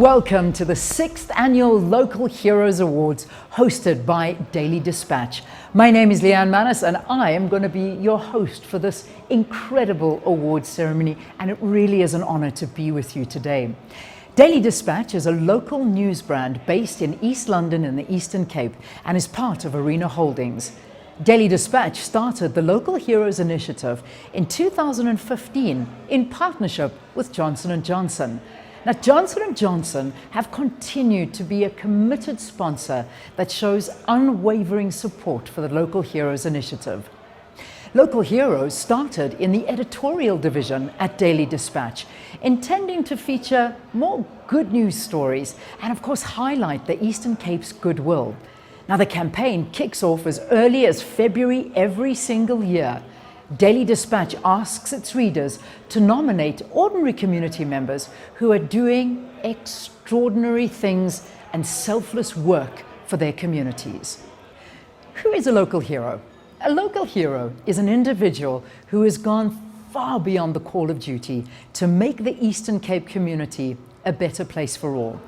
Welcome to the 6th Annual Local Heroes Awards hosted by Daily Dispatch. My name is Leanne Manus and I am going to be your host for this incredible awards ceremony, and it really is an honor to be with you today. Daily Dispatch is a local news brand based in East London in the Eastern Cape and is part of Arena Holdings. Daily Dispatch started the Local Heroes Initiative in 2015 in partnership with Johnson&Johnson. Now, Johnson&Johnson have continued to be a committed sponsor that shows unwavering support for the Local Heroes Initiative. Local Heroes started in the editorial division at Daily Dispatch, intending to feature more good news stories and, of course, highlight the Eastern Cape's goodwill. Now, the campaign kicks off as early as February every single year. Daily Dispatch asks its readers to nominate ordinary community members who are doing extraordinary things and selfless work for their communities. Who is a local hero? A local hero is an individual who has gone far beyond the call of duty to make the Eastern Cape community a better place for all.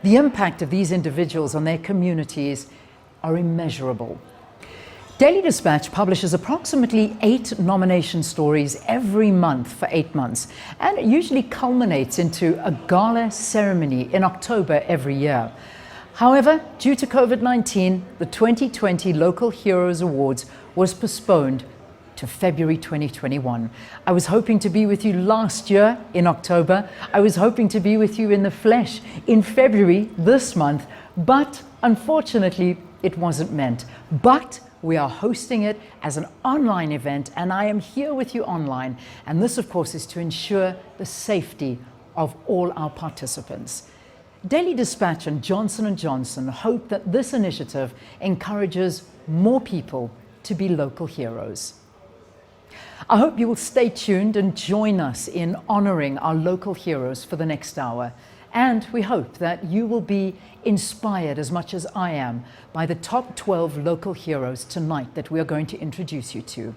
The impact of these individuals on their communities are immeasurable. Daily Dispatch publishes approximately 8 nomination stories every month for 8 months, and it usually culminates into a gala ceremony in October every year. However, due to COVID-19, the 2020 Local Heroes Awards was postponed to February 2021. I was hoping to be with you last year in October. I was hoping to be with you in the flesh in February this month, but unfortunately, it wasn't meant. But we are hosting it as an online event, and I am here with you online. And this, of course, is to ensure the safety of all our participants. Daily Dispatch and Johnson&Johnson hope that this initiative encourages more people to be local heroes. I hope you will stay tuned and join us in honoring our local heroes for the next hour. And we hope that you will be inspired as much as I am by the top 12 local heroes tonight that we are going to introduce you to.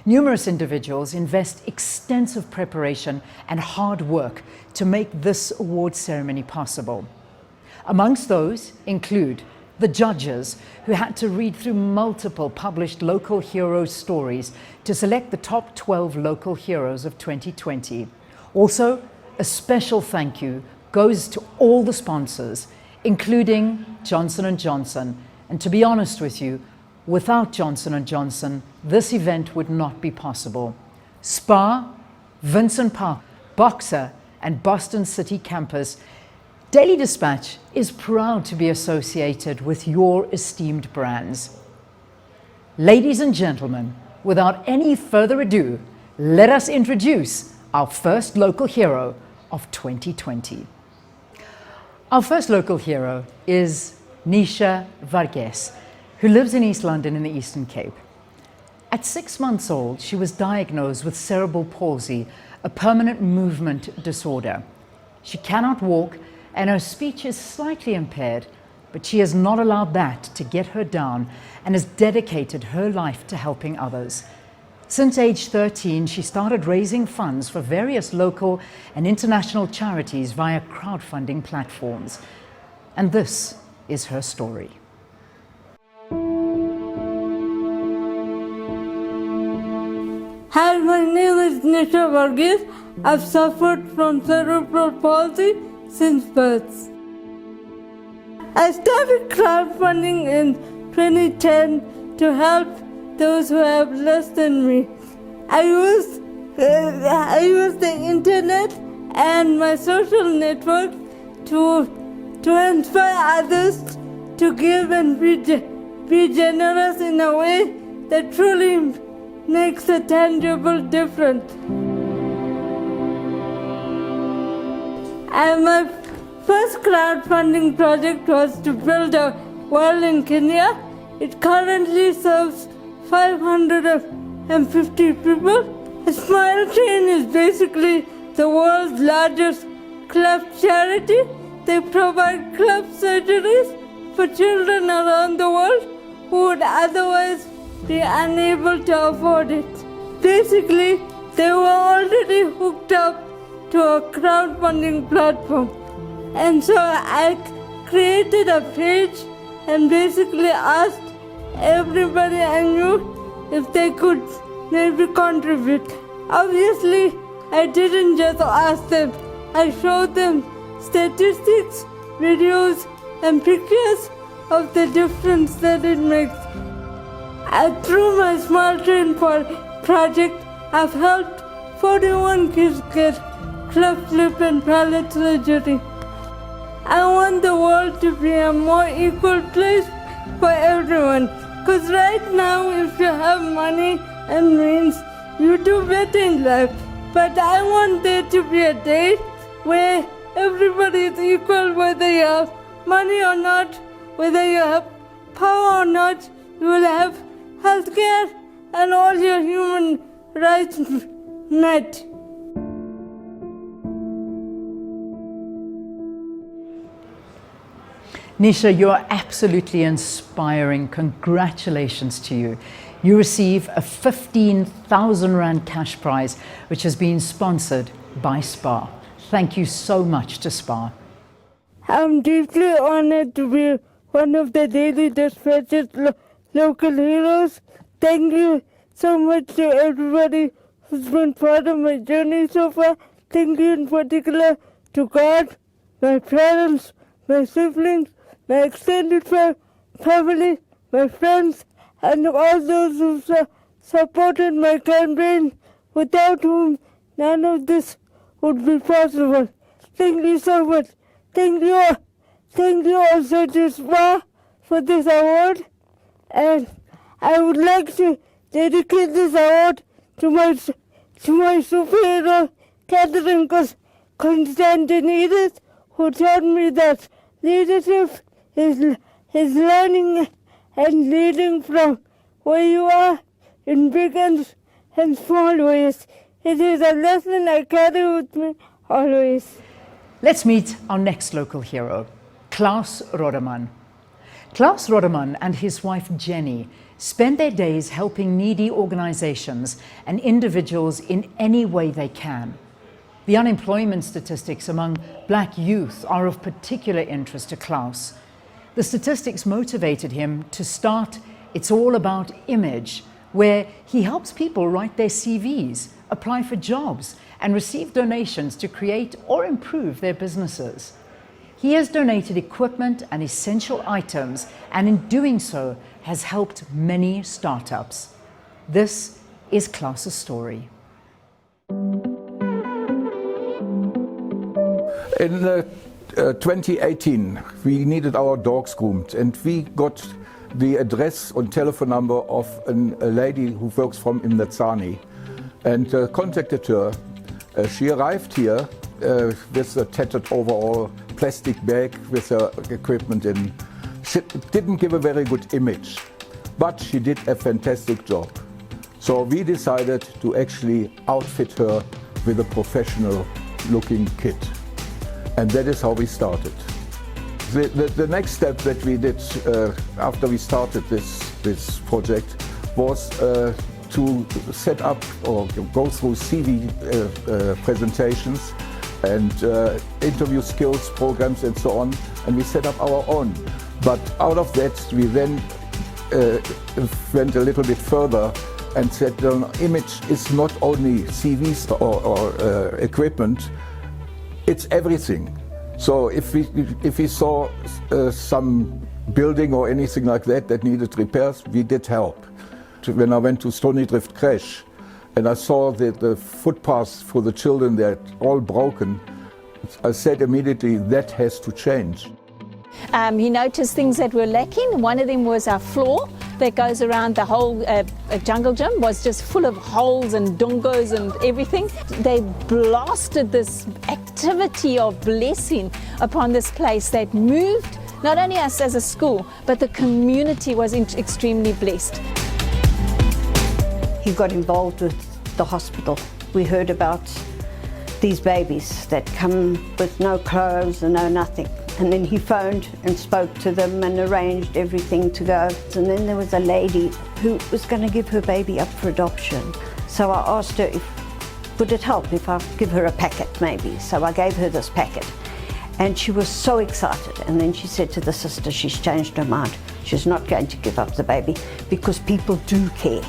Numerous individuals invest extensive preparation and hard work to make this award ceremony possible. Amongst those include the judges, who had to read through multiple published local hero stories to select the top 12 local heroes of 2020. Also, a special thank you goes to all the sponsors, including Johnson&Johnson. And to be honest with you, without Johnson&Johnson, this event would not be possible. Spa, Vincent Park, Boxer, and Boston City Campus. Daily Dispatch is proud to be associated with your esteemed brands. Ladies and gentlemen, without any further ado, let us introduce our first local hero of 2020. Our first local hero is Nisha Varghese, who lives in East London in the Eastern Cape. At 6 months old, she was diagnosed with cerebral palsy, a permanent movement disorder. She cannot walk and her speech is slightly impaired, but she has not allowed that to get her down and has dedicated her life to helping others. Since age 13, she started raising funds for various local and international charities via crowdfunding platforms. And this is her story. Hi, my name is Nisha Varghese. I've suffered from cerebral palsy since birth. I started crowdfunding in 2010 to help those who have less than me. I use the internet and my social network to inspire others to give and be generous in a way that truly makes a tangible difference. And my first crowdfunding project was to build a well in Kenya. It currently serves 550 people. A Smile Train is basically the world's largest cleft charity. They provide cleft surgeries for children around the world who would otherwise be unable to afford it. Basically, they were already hooked up to a crowdfunding platform. And so I created a page and basically asked everybody I knew if they could maybe contribute. Obviously, I didn't just ask them. I showed them statistics, videos, and pictures of the difference that it makes. Through my Small Train project, I've helped 41 kids get cleft lip and palate surgery. I want the world to be a more equal place for everyone. Because right now, if you have money and means, you do better in life. But I want there to be a day where everybody is equal, whether you have money or not, whether you have power or not. You will have healthcare and all your human rights met. Nisha, you're absolutely inspiring. Congratulations to you. You receive a 15,000 Rand cash prize, which has been sponsored by SPAR. Thank you so much to SPAR. I'm deeply honored to be one of the Daily Dispatch's local heroes. Thank you so much to everybody who's been part of my journey so far. Thank you in particular to God, my parents, my siblings, my extended family, my friends, and all those who supported my campaign, without whom none of this would be possible. Thank you so much. Thank you all. Thank you also to SPAR for this award. And I would like to dedicate this award to my superhero, Catherine Constantinidis, who taught me that leadership is learning and leading from where you are in big and small ways. It is a lesson I carry with me always. Let's meet our next local hero, Klaus Roderman. Klaus Roderman and his wife Jenny spend their days helping needy organizations and individuals in any way they can. The unemployment statistics among black youth are of particular interest to Klaus. The statistics motivated him to start It's All About Image, where he helps people write their CVs, apply for jobs, and receive donations to create or improve their businesses. He has donated equipment and essential items, and in doing so has helped many startups. This is Klaus's story. In 2018, we needed our dogs groomed, and we got the address and telephone number of a lady who works from Imnazani, and contacted her. She arrived here with a tattered overall, plastic bag with her equipment in. She didn't give a very good image, but she did a fantastic job. So we decided to actually outfit her with a professional looking kit. And that is how we started. The next step that we did after we started this project was to set up or go through CV presentations and interview skills programs and so on, and we set up our own. But out of that, we then went a little bit further and said image is not only CVs or equipment, it's everything. So if we saw some building or anything like that needed repairs, we did help. When I went to Stony Drift Crash and I saw the footpaths for the children, they're all broken, I said immediately that has to change. He noticed things that were lacking. One of them was our floor that goes around the whole jungle gym was just full of holes and dungos and everything. They blasted this activity of blessing upon this place that moved not only us as a school, but the community was extremely blessed. He got involved with the hospital. We heard about these babies that come with no clothes and no nothing. And then he phoned and spoke to them and arranged everything to go. And then there was a lady who was going to give her baby up for adoption. So I asked her would it help if I give her a packet maybe. So I gave her this packet. And she was so excited. And then she said to the sister, she's changed her mind. She's not going to give up the baby because people do care.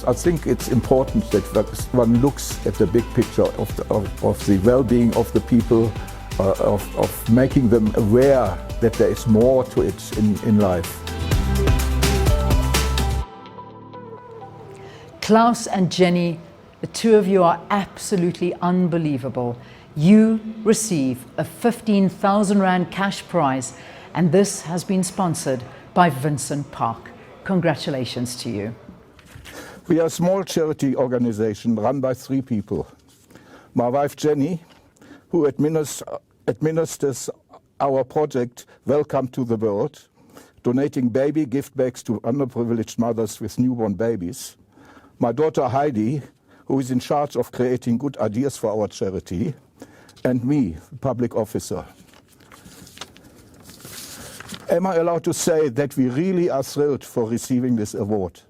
I think it's important that one looks at the big picture of the well-being of the people, of making them aware that there is more to it in life. Klaus and Jenny, the two of you are absolutely unbelievable. You receive a 15,000 Rand cash prize, and this has been sponsored by Vincent Park. Congratulations to you. We are a small charity organization run by 3 people. My wife Jenny, who administers our project Welcome to the World, donating baby gift bags to underprivileged mothers with newborn babies. My daughter Heidi, who is in charge of creating good ideas for our charity. And me, public officer. Am I allowed to say that we really are thrilled for receiving this award?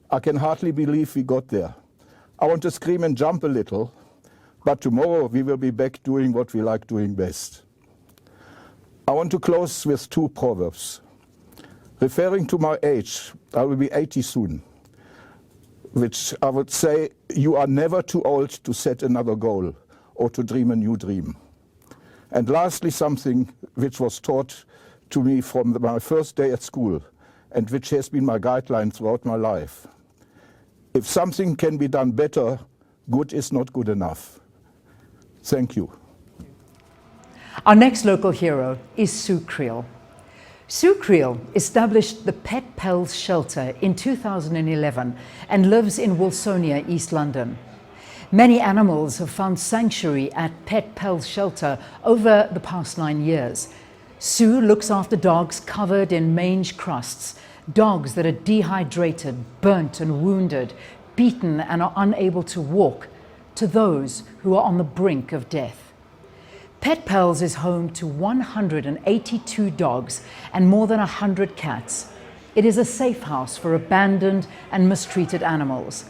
I can hardly believe we got there. I want to scream and jump a little, but tomorrow we will be back doing what we like doing best. I want to close with 2 proverbs. Referring to my age, I will be 80 soon, which I would say, you are never too old to set another goal or to dream a new dream. And lastly, something which was taught to me from my first day at school and which has been my guideline throughout my life. If something can be done better, good is not good enough. Thank you. Our next local hero is Sue Creel. Sue Creel established the Pet Pals shelter in 2011 and lives in Wilsonia, East London. Many animals have found sanctuary at Pet Pals shelter over the past 9 years. Sue looks after dogs covered in mange crusts, dogs that are dehydrated, burnt and wounded, beaten and are unable to walk, to those who are on the brink of death. Pet Pals is home to 182 dogs and more than 100 cats. It is a safe house for abandoned and mistreated animals.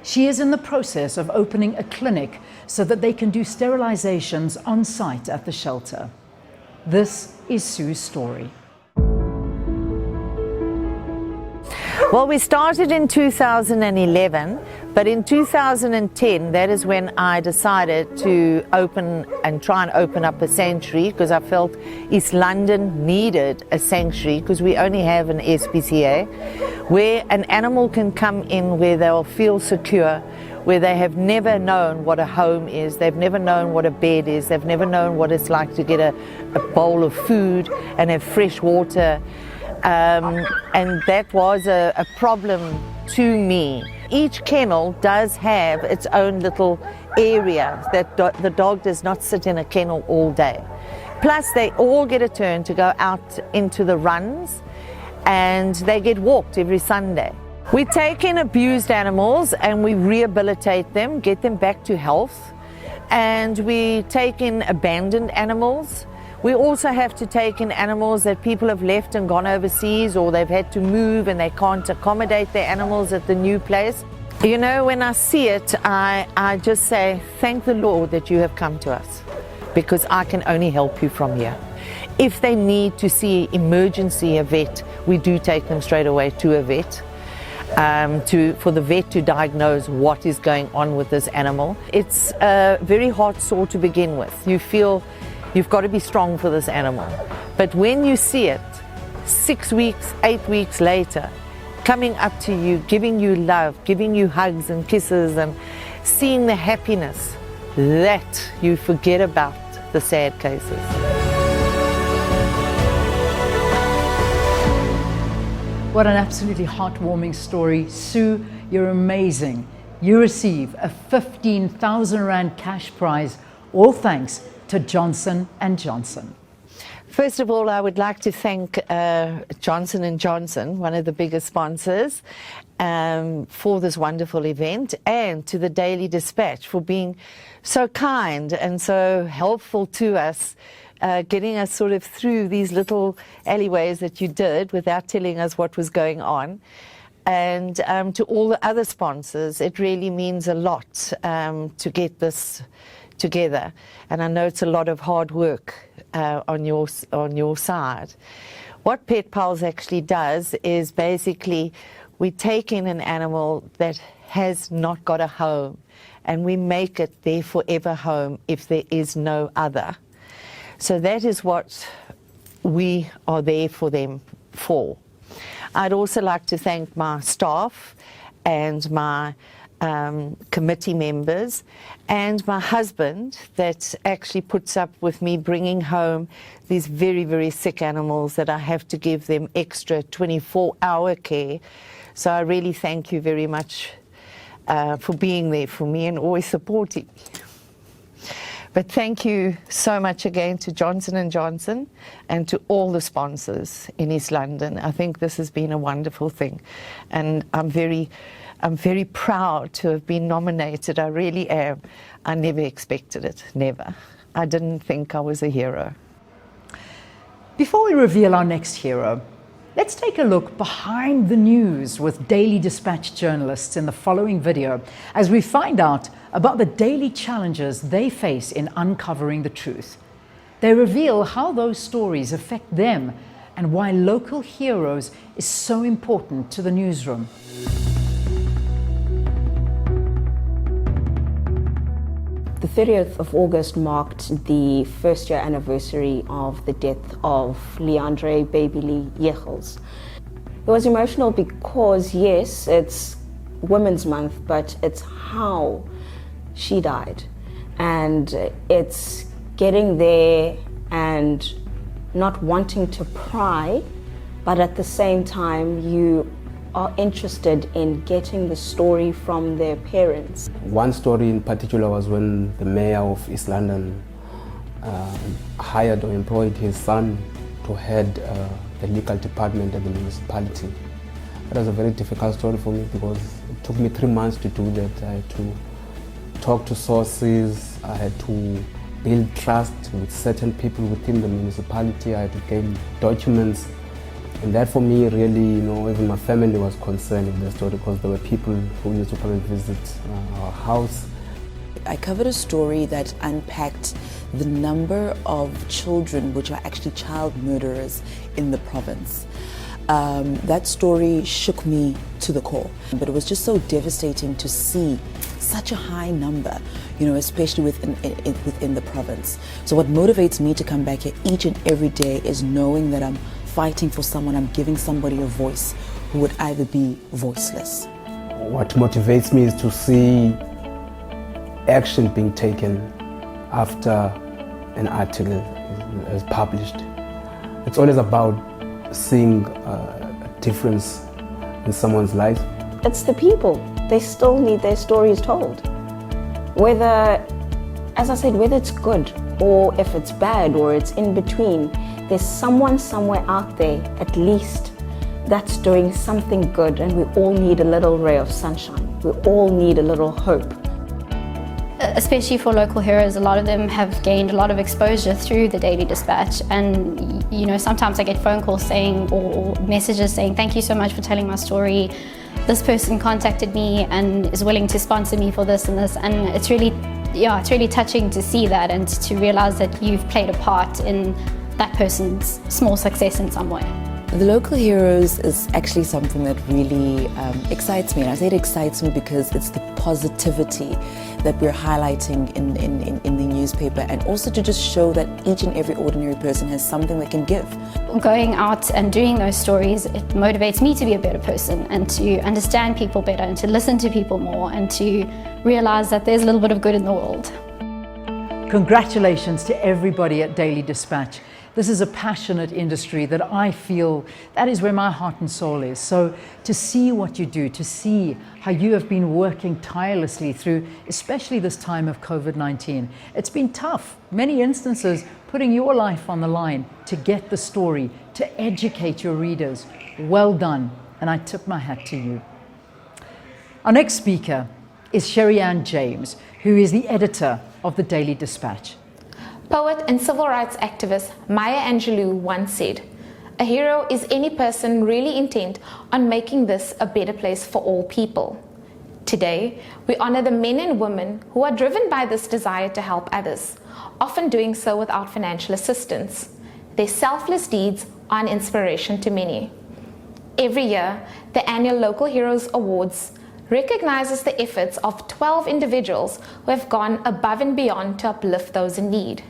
She is in the process of opening a clinic so that they can do sterilizations on site at the shelter. This is Sue's story. Well, we started in 2011, but in 2010, that is when I decided to try and open up a sanctuary, because I felt East London needed a sanctuary, because we only have an SPCA, where an animal can come in where they'll feel secure, where they have never known what a home is, they've never known what a bed is, they've never known what it's like to get a bowl of food and have fresh water. And that was a problem to me. Each kennel does have its own little area that the dog does not sit in a kennel all day. Plus they all get a turn to go out into the runs, and they get walked every Sunday. We take in abused animals and we rehabilitate them, get them back to health, and we take in abandoned animals. We also have to take in animals that people have left and gone overseas, or they've had to move and they can't accommodate their animals at the new place. You know, when I see it, I just say, thank the Lord that you have come to us, because I can only help you from here. If they need to see emergency a vet, we do take them straight away to a vet. For the vet to diagnose what is going on with this animal. It's a very hard sore to begin with. You feel you've got to be strong for this animal. But when you see it 6 weeks, 8 weeks later, coming up to you, giving you love, giving you hugs and kisses, and seeing the happiness, that you forget about the sad cases. What an absolutely heartwarming story. Sue, you're amazing. You receive a 15,000 Rand cash prize, all thanks to Johnson&Johnson. First of all, I would like to thank Johnson&Johnson, one of the biggest sponsors, for this wonderful event, and to the Daily Dispatch for being so kind and so helpful to us, getting us sort of through these little alleyways that you did without telling us what was going on. And to all the other sponsors, it really means a lot to get this together. And I know it's a lot of hard work on your side. What Pet Pals actually does is basically we take in an animal that has not got a home, and we make it their forever home if there is no other. So that is what we are there for them for. I'd also like to thank my staff and my committee members and my husband that actually puts up with me bringing home these very, very sick animals that I have to give them extra 24-hour care. So I really thank you very much for being there for me and always supporting me. But thank you so much again to Johnson&Johnson and to all the sponsors in East London. I think this has been a wonderful thing, and I'm very proud to have been nominated. I really am. I never expected it, never. I didn't think I was a hero. Before we reveal our next hero, let's take a look behind the news with Daily Dispatch journalists in the following video as we find out about the daily challenges they face in uncovering the truth. They reveal how those stories affect them and why local heroes is so important to the newsroom. The 30th of August marked the first-year anniversary of the death of Leandre Baby Lee Yechels. It was emotional because, yes, it's Women's Month, but it's how she died. And it's getting there and not wanting to pry, but at the same time, you are interested in getting the story from their parents. One story in particular was when the mayor of East London hired or employed his son to head the legal department at the municipality. That was a very difficult story for me because it took me 3 months to do that. I had to talk to sources, I had to build trust with certain people within the municipality, I had to gain documents. And that for me really, even my family was concerned with the story because there were people who used to come and visit our house. I covered a story that unpacked the number of children which are actually child murderers in the province. That story shook me to the core, but it was just so devastating to see such a high number, especially within the province. So what motivates me to come back here each and every day is knowing that I'm fighting for someone, I'm giving somebody a voice who would either be voiceless. What motivates me is to see action being taken after an article is published. It's always about seeing a difference in someone's life. It's the people. They still need their stories told. Whether, as I said, whether it's good or if it's bad or it's in between, there's someone somewhere out there, at least, that's doing something good, and we all need a little ray of sunshine. We all need a little hope. Especially for local heroes, a lot of them have gained a lot of exposure through the Daily Dispatch, and sometimes I get phone calls saying or messages saying, thank you so much for telling my story. This person contacted me and is willing to sponsor me for this and this, and it's really touching to see that and to realize that you've played a part in that person's small success in some way. The local heroes is actually something that really excites me, and I say it excites me because it's the positivity that we're highlighting in the newspaper, and also to just show that each and every ordinary person has something they can give. Going out and doing those stories, it motivates me to be a better person and to understand people better and to listen to people more and to realize that there's a little bit of good in the world. Congratulations to everybody at Daily Dispatch. This is a passionate industry that I feel that is where my heart and soul is. So to see what you do, to see how you have been working tirelessly through, especially this time of COVID-19, it's been tough. Many instances putting your life on the line to get the story, to educate your readers. Well done, and I tip my hat to you. Our next speaker is Sherry-Ann James, who is the editor of the Daily Dispatch. Poet and civil rights activist Maya Angelou once said, "A hero is any person really intent on making this a better place for all people." Today, we honor the men and women who are driven by this desire to help others, often doing so without financial assistance. Their selfless deeds are an inspiration to many. Every year, the annual Local Heroes Awards recognizes the efforts of 12 individuals who have gone above and beyond to uplift those in need.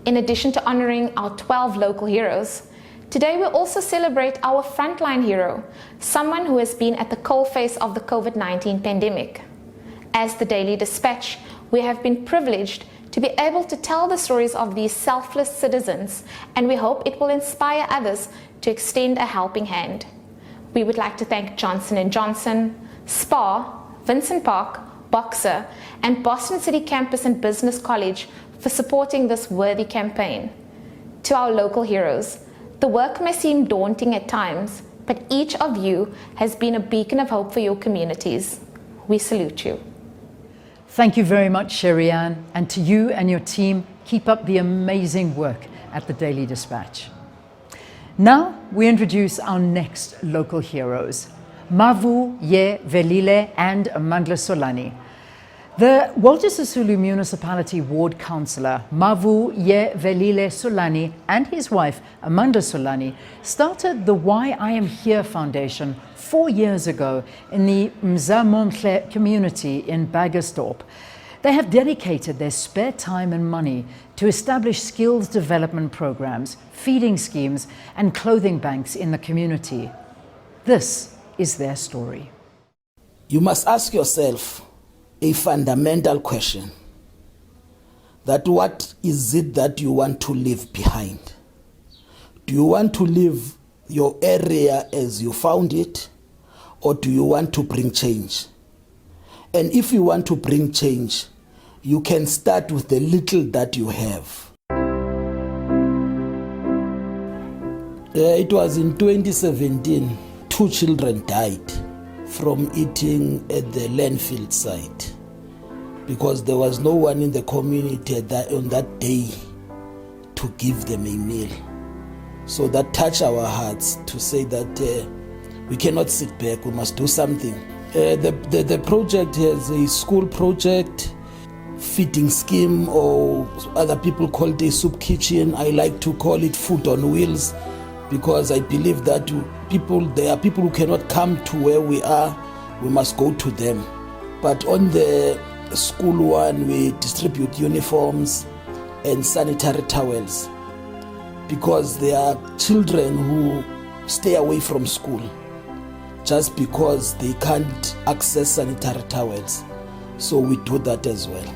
In addition to honoring our 12 local heroes, today we also celebrate our frontline hero, someone who has been at the coalface of the COVID-19 pandemic. As the Daily Dispatch, we have been privileged to be able to tell the stories of these selfless citizens, and we hope it will inspire others to extend a helping hand. We would like to thank Johnson&Johnson, SPAR, Vincent Park, Boxer, and Boston City Campus and Business College for supporting this worthy campaign. To our local heroes, the work may seem daunting at times, but each of you has been a beacon of hope for your communities. We salute you. Thank you very much, Sherry-Ann, and to you and your team, keep up the amazing work at the Daily Dispatch. Now we introduce our next local heroes, Mavu Ye Velile and Amandla Solani. The Walter Sisulu Municipality Ward Councillor Mavu Ye Velile Solani and his wife Amanda Solani started the Why I Am Here Foundation 4 years ago in the Mzamomhle community in Bagersdorp. They have dedicated their spare time and money to establish skills development programs, feeding schemes and clothing banks in the community. This is their story. You must ask yourself a fundamental question, that what is it that you want to leave behind? Do you want to leave your area as you found it, or do you want to bring change? And if you want to bring change, you can start with the little that you have. It was in 2017, 2 children died from eating at the landfill site because there was no one in the community on that day to give them a meal. So that touched our hearts to say that we cannot sit back, we must do something. The project has a school project, feeding scheme, or other people call it a soup kitchen. I like to call it food on wheels, because I believe that there are people who cannot come to where we are, we must go to them. But on the school one, we distribute uniforms and sanitary towels, because there are children who stay away from school just because they can't access sanitary towels. So we do that as well.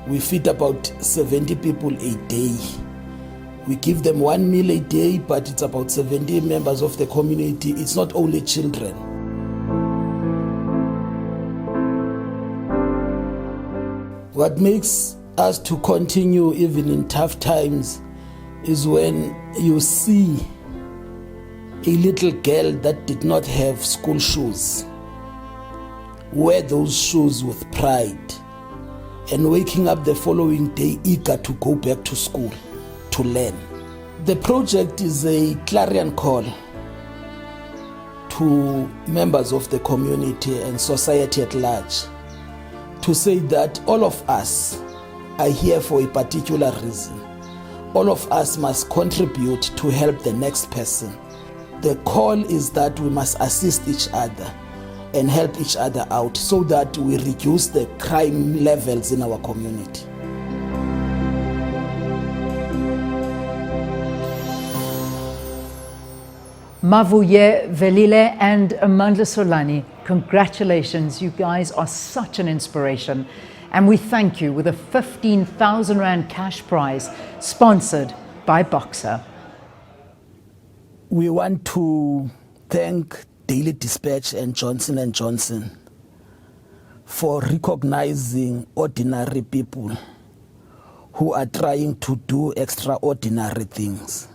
We feed about 70 people a day. We give them 1 meal a day, but it's about 70 members of the community. It's not only children. What makes us to continue even in tough times is when you see a little girl that did not have school shoes wear those shoes with pride, and waking up the following day eager to go back to school to learn. The project is a clarion call to members of the community and society at large to say that all of us are here for a particular reason. All of us must contribute to help the next person. The call is that we must assist each other and help each other out so that we reduce the crime levels in our community. Mavuye Velile and Amandla Solani, congratulations. You guys are such an inspiration. And we thank you with a 15,000 Rand cash prize sponsored by Boxer. We want to thank Daily Dispatch and Johnson&Johnson for recognizing ordinary people who are trying to do extraordinary things.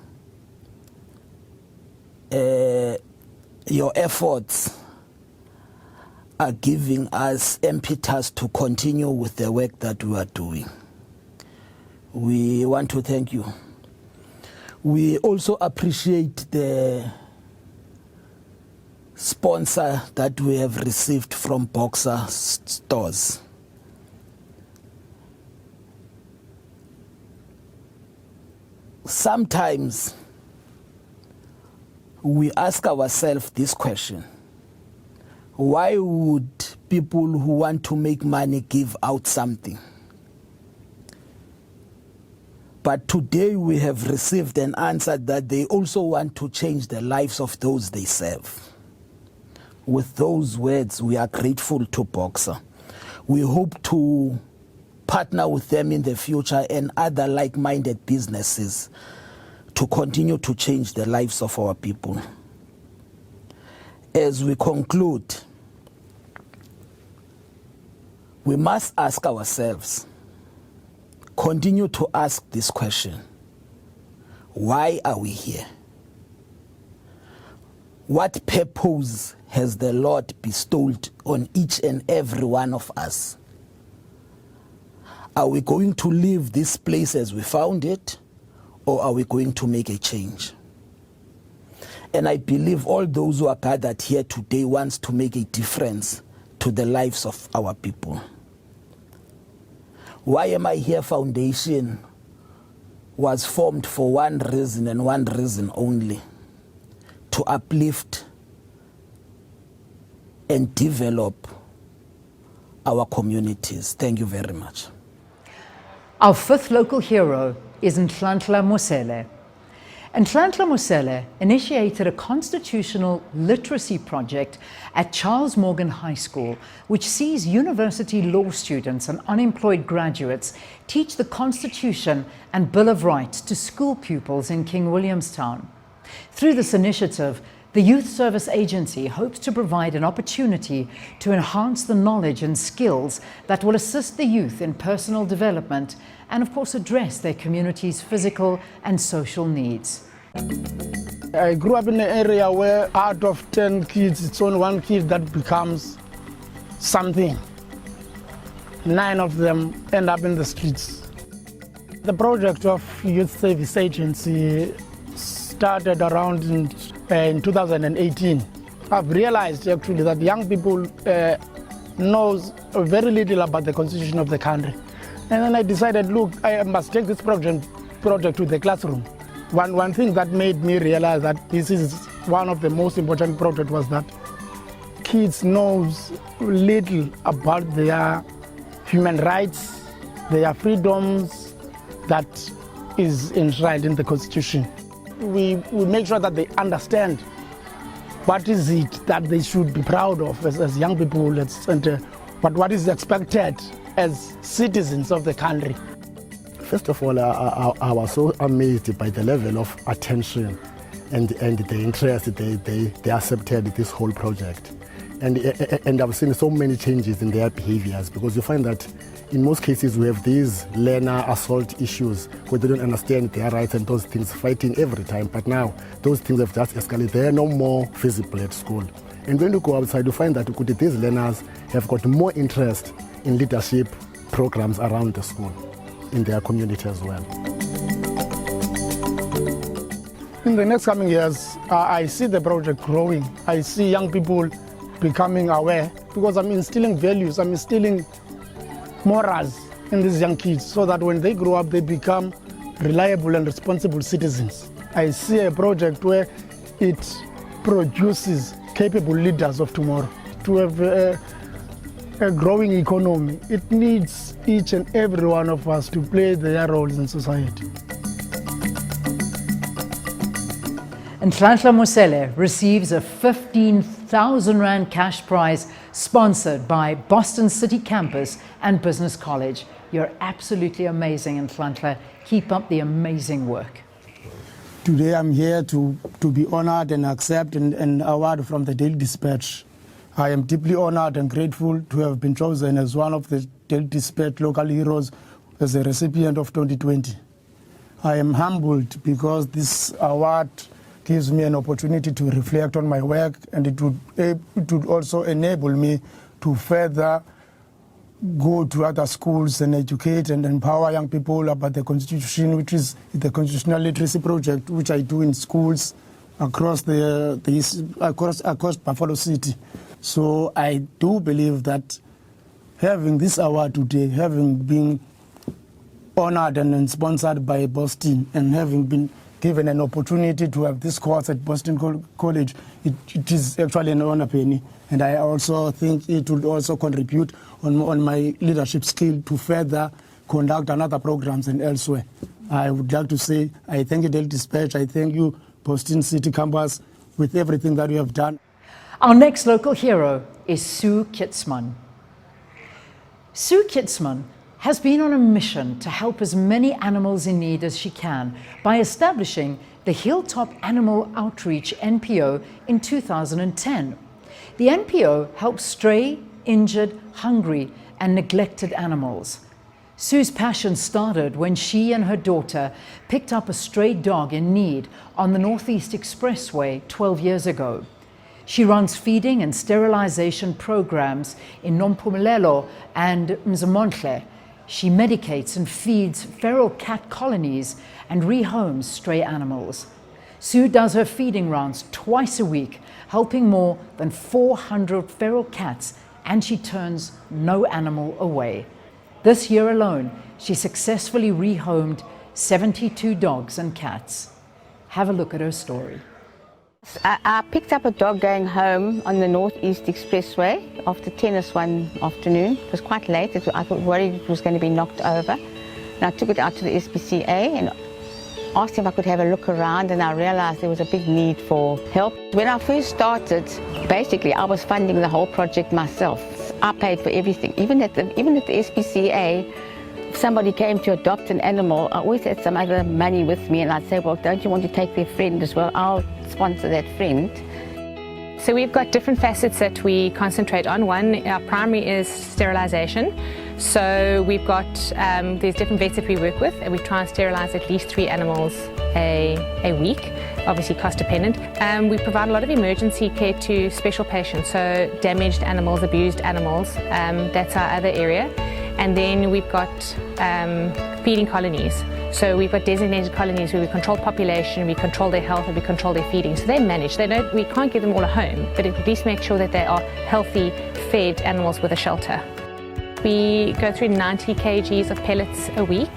Your efforts are giving us impetus to continue with the work that we are doing. We want to thank you. We also appreciate the sponsor that we have received from Boxer stores. Sometimes we ask ourselves this question: why would people who want to make money give out something? But today we have received an answer that they also want to change the lives of those they serve. With those words, we are grateful to Boxer. We hope to partner with them in the future and other like-minded businesses to continue to change the lives of our people. As we conclude, we must ask ourselves, continue to ask this question: why are we here? What purpose has the Lord bestowed on each and every one of us? Are we going to leave this place as we found it, or are we going to make a change? And I believe all those who are gathered here today wants to make a difference to the lives of our people. Why Am I Here Foundation was formed for one reason and one reason only: to uplift and develop our communities. Thank you very much. Our fifth local hero is Nhlanhla Mosele. Nhlanhla Mosele initiated a constitutional literacy project at Charles Morgan High School, which sees university law students and unemployed graduates teach the Constitution and Bill of Rights to school pupils in King Williamstown. Through this initiative, the Youth Service Agency hopes to provide an opportunity to enhance the knowledge and skills that will assist the youth in personal development and, of course, address their community's physical and social needs. I grew up in an area where out of 10 kids, it's only one kid that becomes something. 9 of them end up in the streets. The project of Youth Service Agency started around in 2018. I've realized actually that young people knows very little about the constitution of the country. And then I decided, look, I must take this project to the classroom. One thing that made me realize that this is one of the most important projects was that kids knows little about their human rights, their freedoms that is enshrined in the Constitution. We make sure that they understand what is it that they should be proud of as young people, but what is expected as citizens of the country. First of all, I was so amazed by the level of attention and the interest they accepted this whole project. And I've seen so many changes in their behaviors, because you find that in most cases we have these learner assault issues where they don't understand their rights and those things, fighting every time. But now those things have just escalated. They are no more visible at school. And when you go outside, you find that these learners have got more interest in leadership programs around the school, in their community as well. In the next coming years, I see the project growing. I see young people becoming aware, because I'm instilling values, I'm instilling morals in these young kids, so that when they grow up, they become reliable and responsible citizens. I see a project where it produces capable leaders of tomorrow. To have a growing economy, it needs each and every one of us to play their roles in society. Nhlanhla Mosele receives a 15,000 Rand cash prize sponsored by Boston City Campus and Business College. You're absolutely amazing, Nhlanhla. Keep up the amazing work. Today I'm here to be honored and accept an award from the Daily Dispatch. I am deeply honored and grateful to have been chosen as one of the Daily Dispatch local heroes as a recipient of 2020. I am humbled because this award gives me an opportunity to reflect on my work, and it would also enable me to further go to other schools and educate and empower young people about the Constitution, which is the Constitutional Literacy Project, which I do in schools across Buffalo City. So I do believe that having this award today, having been honored and sponsored by Boston, and having been given an opportunity to have this course at Boston College, it is actually an honor, Penny. And I also think it will also contribute on my leadership skill to further conduct another programs and elsewhere. I would like to say I thank you, Daily Dispatch. I thank you, Boston City Campus, with everything that you have done. Our next local hero is Sue Kitsman. Sue Kitsman has been on a mission to help as many animals in need as she can by establishing the Hilltop Animal Outreach NPO in 2010. The NPO helps stray, injured, hungry, and neglected animals. Sue's passion started when she and her daughter picked up a stray dog in need on the Northeast Expressway 12 years ago. She runs feeding and sterilization programs in Nompumelelo and Mzamontle. She medicates and feeds feral cat colonies and rehomes stray animals. Sue does her feeding rounds twice a week, helping more than 400 feral cats, and she turns no animal away. This year alone, she successfully rehomed 72 dogs and cats. Have a look at her story. I picked up a dog going home on the Northeast Expressway after tennis one afternoon. It was quite late. I thought worried it was going to be knocked over. And I took it out to the SPCA and asked him if I could have a look around, and I realized there was a big need for help. When I first started, basically I was funding the whole project myself. I paid for everything. Even at the SPCA, if somebody came to adopt an animal, I always had some other money with me, and I'd say, well, don't you want to take their friend as well? I'll sponsor that friend. So we've got different facets that we concentrate on. One, our primary is sterilization. So we've got these different vets that we work with, and we try and sterilize at least 3 animals a week, obviously cost dependent. We provide a lot of emergency care to special patients, so damaged animals, abused animals, that's our other area. And then we've got feeding colonies. So we've got designated colonies where we control population, we control their health, and we control their feeding. So they're managed. We can't give them all a home, but at least make sure that they are healthy, fed animals with a shelter. We go through 90 kgs of pellets a week.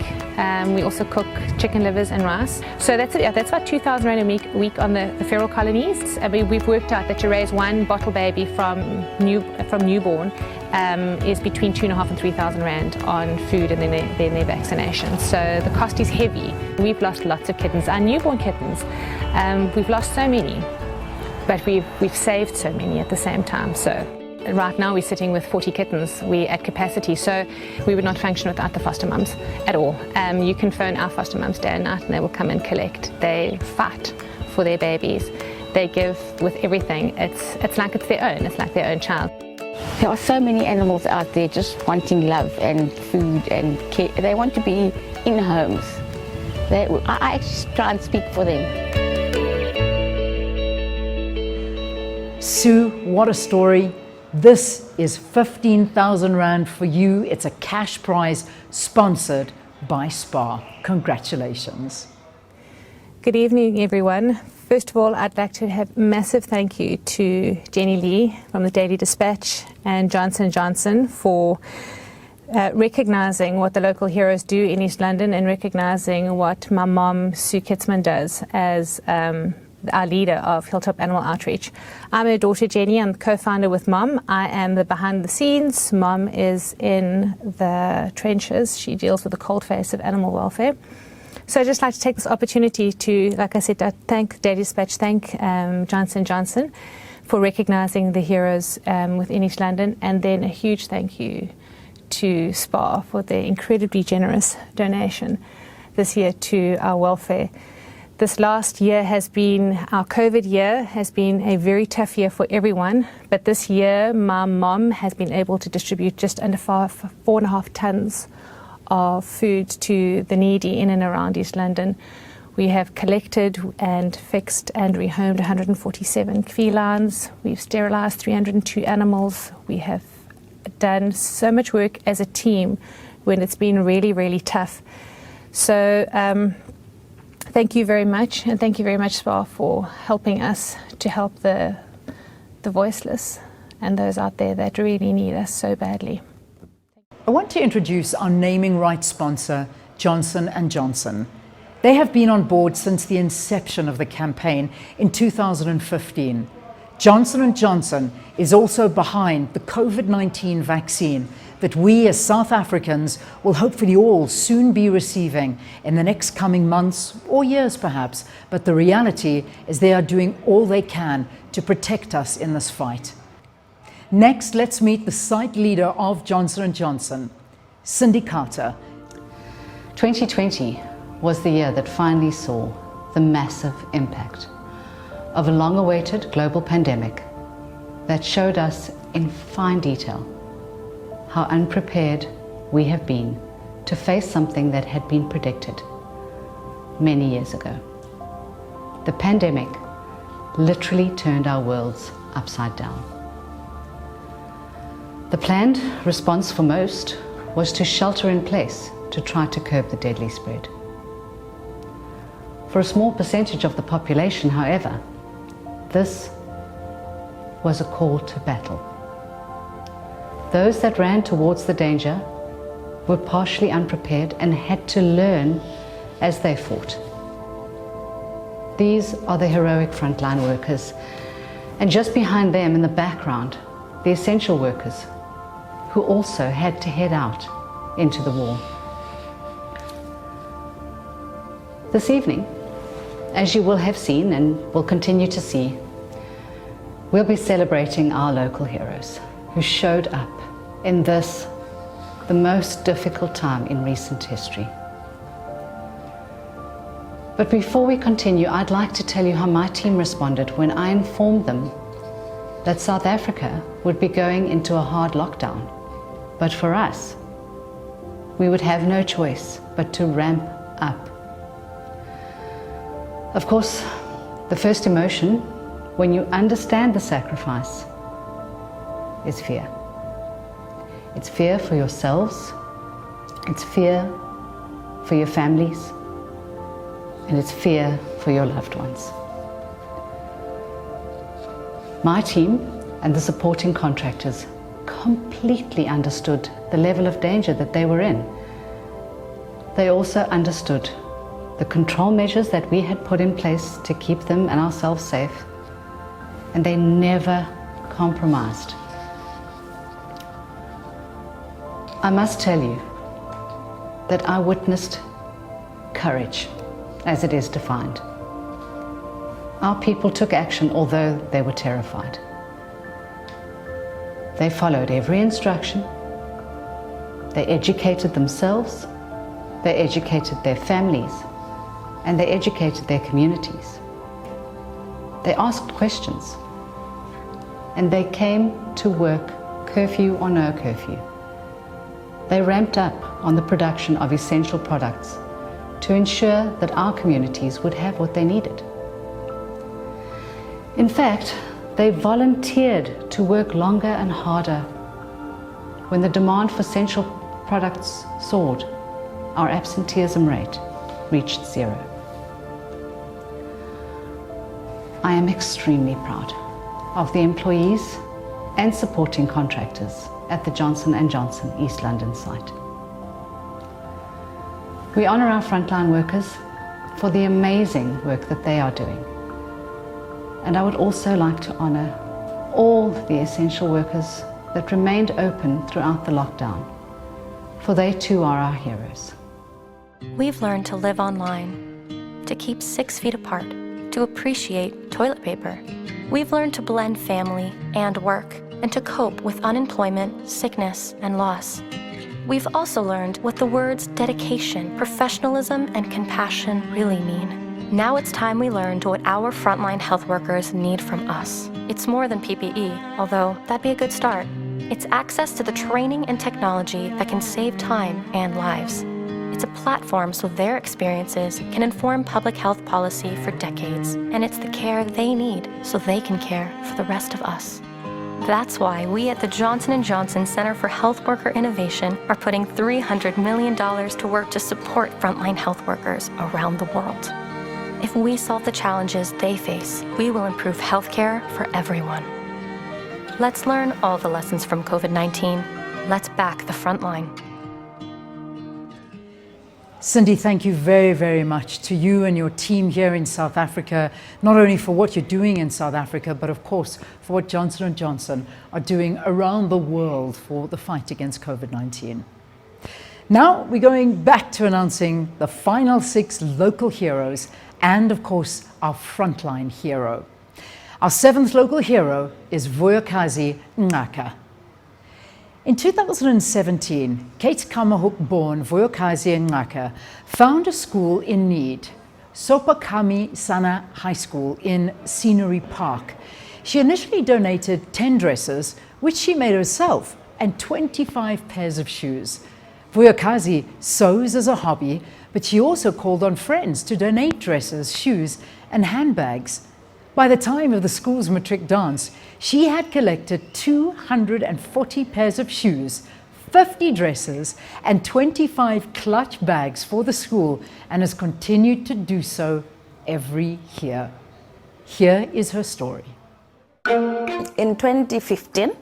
We also cook chicken livers and rice. So that's about 2,000 Rand a week on the feral colonies. We've worked out that to raise one bottle baby from newborn is between 2,500 and 3,000 Rand on food and then their vaccinations. So the cost is heavy. We've lost lots of kittens. Our newborn kittens, we've lost so many, but we've saved so many at the same time. So right now we're sitting with 40 kittens. We're at capacity, so we would not function without the foster mums at all. You can phone our foster mums day and night and they will come and collect. They fight for their babies. They give with everything. It's like it's their own. It's like their own child. There are so many animals out there just wanting love and food and care. They want to be in homes. I actually try and speak for them. Sue, what a story. This is 15,000 Rand for you. It's a cash prize sponsored by SPAR. Congratulations. Good evening, everyone. First of all, I'd like to have a massive thank you to Jenny Lee from the Daily Dispatch and Johnson&Johnson for recognising what the local heroes do in East London and recognising what my mom, Sue Kitsman, does as our leader of Hilltop Animal Outreach. I'm her daughter Jenny. I'm the co-founder with Mom. I am the behind the scenes. Mom is in the trenches. She deals with the cold face of animal welfare. So I'd just like to take this opportunity to, like I said, thank Daily Dispatch, thank Johnson&Johnson for recognising the heroes within East London, and then a huge thank you to SPAR for their incredibly generous donation this year to our welfare. This last year has been, our COVID year has been a very tough year for everyone, but this year my mom has been able to distribute just under 4.5 tons of food to the needy in and around East London. We have collected and fixed and rehomed 147 felines. We've sterilised 302 animals. We have done so much work as a team when it's been really, really tough. So Thank you very much, and thank you very much, SPA, for helping us to help the voiceless and those out there that really need us so badly. I want to introduce our naming rights sponsor, Johnson&Johnson. They have been on board since the inception of the campaign in 2015. Johnson&Johnson is also behind the COVID-19 vaccine that we as South Africans will hopefully all soon be receiving in the next coming months or years perhaps. But the reality is they are doing all they can to protect us in this fight. Next, let's meet the site leader of Johnson&Johnson, Cindy Carter. 2020 was the year that finally saw the massive impact of a long-awaited global pandemic that showed us in fine detail how unprepared we have been to face something that had been predicted many years ago. The pandemic literally turned our worlds upside down. The planned response for most was to shelter in place to try to curb the deadly spread. For a small percentage of the population, however, this was a call to battle. Those that ran towards the danger were partially unprepared and had to learn as they fought. These are the heroic frontline workers, and just behind them in the background, the essential workers who also had to head out into the war. This evening, as you will have seen and will continue to see, we'll be celebrating our local heroes who showed up in this, the most difficult time in recent history. But before we continue, I'd like to tell you how my team responded when I informed them that South Africa would be going into a hard lockdown. But for us, we would have no choice but to ramp up. Of course, the first emotion when you understand the sacrifice is fear. It's fear for yourselves, it's fear for your families, and it's fear for your loved ones. My team and the supporting contractors completely understood the level of danger that they were in. They also understood the control measures that we had put in place to keep them and ourselves safe, and they never compromised. I must tell you that I witnessed courage as it is defined. Our people took action although they were terrified. They followed every instruction. They educated themselves, they educated their families, and they educated their communities. They asked questions, and they came to work, curfew or no curfew. They ramped up on the production of essential products to ensure that our communities would have what they needed. In fact, they volunteered to work longer and harder. When the demand for essential products soared, our absenteeism rate reached 0. I am extremely proud of the employees and supporting contractors at the Johnson&Johnson East London site. We honour our frontline workers for the amazing work that they are doing. And I would also like to honour all the essential workers that remained open throughout the lockdown, for they too are our heroes. We've learned to live online, to keep 6 feet apart, to appreciate toilet paper. We've learned to blend family and work, and to cope with unemployment, sickness, and loss. We've also learned what the words dedication, professionalism, and compassion really mean. Now it's time we learned what our frontline health workers need from us. It's more than PPE, although that'd be a good start. It's access to the training and technology that can save time and lives. It's a platform so their experiences can inform public health policy for decades, and it's the care they need so they can care for the rest of us. That's why we at the Johnson&Johnson Center for Health Worker Innovation are putting $300 million to work to support frontline health workers around the world. If we solve the challenges they face, we will improve healthcare for everyone. Let's learn all the lessons from COVID-19. Let's back the frontline. Cindy, thank you very, very much to you and your team here in South Africa, not only for what you're doing in South Africa, but of course for what Johnson & Johnson are doing around the world for the fight against COVID-19. Now we're going back to announcing the final 6 local heroes and of course our frontline hero. Our 7th local hero is Vuyokazi Ngaka. In 2017, Kate Kamahuk-born Vuyokazi Ngaka found a school in need, Sopakami Sana High School in Scenery Park. She initially donated 10 dresses, which she made herself, and 25 pairs of shoes. Vuyokazi sews as a hobby, but she also called on friends to donate dresses, shoes, and handbags. By the time of the school's matric dance, she had collected 240 pairs of shoes, 50 dresses, and 25 clutch bags for the school, and has continued to do so every year. Here is her story. In 2015,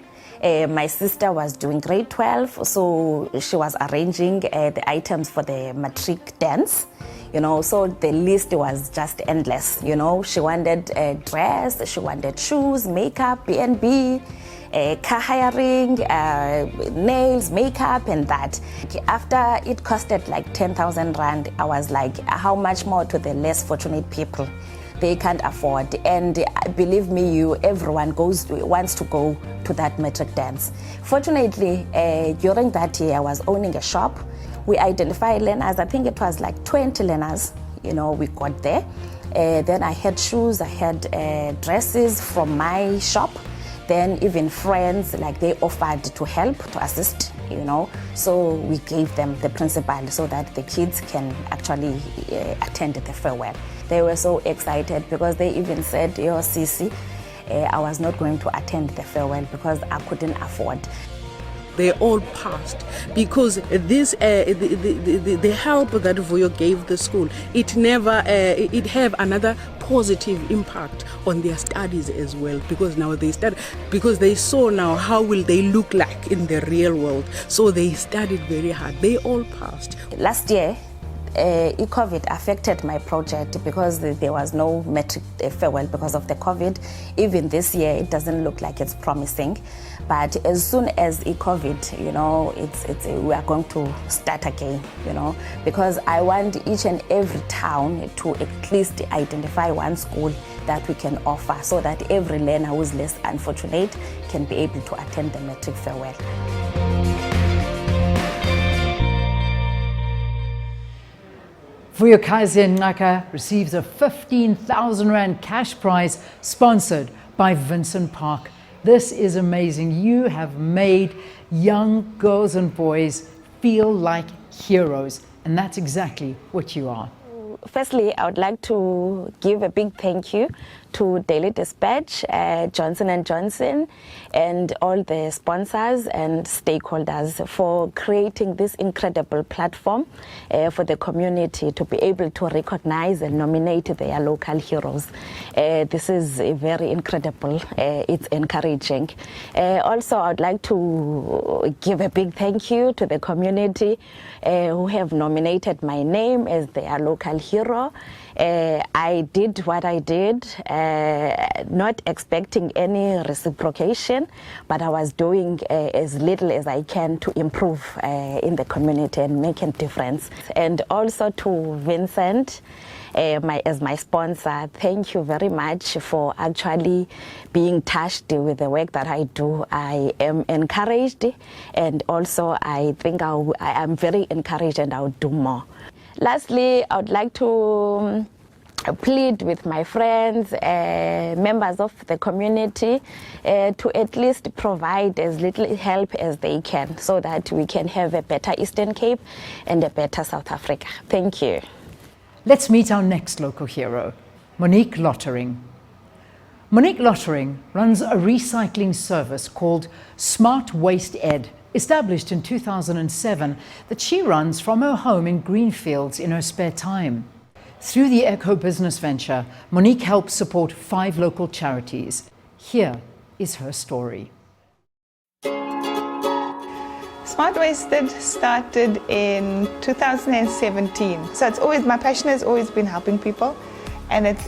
my sister was doing grade 12, so she was arranging the items for the matric dance. So the list was just endless. She wanted a dress, she wanted shoes, makeup, B&B, car hiring, nails, makeup, and that. After it costed like 10,000 rand, I was like, how much more to the less fortunate people? They can't afford, and believe me, everyone wants to go to that matric dance. Fortunately, during that year, I was owning a shop. We identified learners. I think it was like 20 learners. We got there. Then I had shoes, I had dresses from my shop. Then even friends, like they offered to help, to assist, So we gave them the principal so that the kids can actually attend the farewell. They were so excited because they even said, "Yo, Sisi, I was not going to attend the farewell because I couldn't afford." They all passed because this the help that Vuyo gave the school, it have another positive impact on their studies as well, because now they saw now how will they look like in the real world, so they studied very hard. They all passed. Last year, COVID affected my project because there was no matric farewell because of the COVID. Even this year, it doesn't look like it's promising. But as soon as COVID, we are going to start again, because I want each and every town to at least identify one school that we can offer so that every learner who is less unfortunate can be able to attend the matric farewell. Vuyokazi Ngaka receives a 15,000 Rand cash prize sponsored by Vincent Park. This is amazing. You have made young girls and boys feel like heroes, and that's exactly what you are. Firstly, I would like to give a big thank you to Daily Dispatch, Johnson & Johnson, and all the sponsors and stakeholders for creating this incredible platform for the community to be able to recognize and nominate their local heroes. This is very incredible. It's encouraging. Also, I would like to give a big thank you to the community who have nominated my name as their local hero. I did what I did, not expecting any reciprocation, but I was doing as little as I can to improve in the community and make a difference. And also to Vincent, as my sponsor, thank you very much for actually being touched with the work that I do. I am encouraged, and also I think I am very encouraged, and I'll do more. Lastly, I would like to plead with my friends, members of the community, to at least provide as little help as they can so that we can have a better Eastern Cape and a better South Africa. Thank you. Let's meet our next local hero, Monique Lottering. Monique Lottering runs a recycling service called Smart Waste Ed, established in 2007, that she runs from her home in Greenfields in her spare time. Through the Echo business venture, Monique helps support 5 local charities. Here is her story. Smart Wasted started in 2017. So it's always, my passion has always been helping people, and it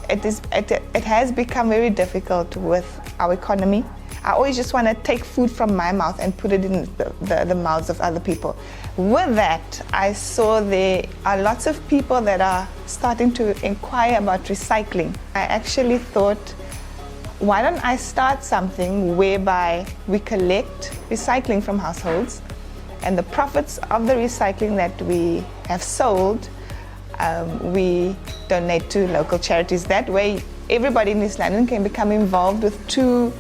has become very difficult with our economy. I always just want to take food from my mouth and put it in the mouths of other people. With that, I saw there are lots of people that are starting to inquire about recycling. I actually thought, why don't I start something whereby we collect recycling from households, and the profits of the recycling that we have sold, we donate to local charities. That way, everybody in East London can become involved with 2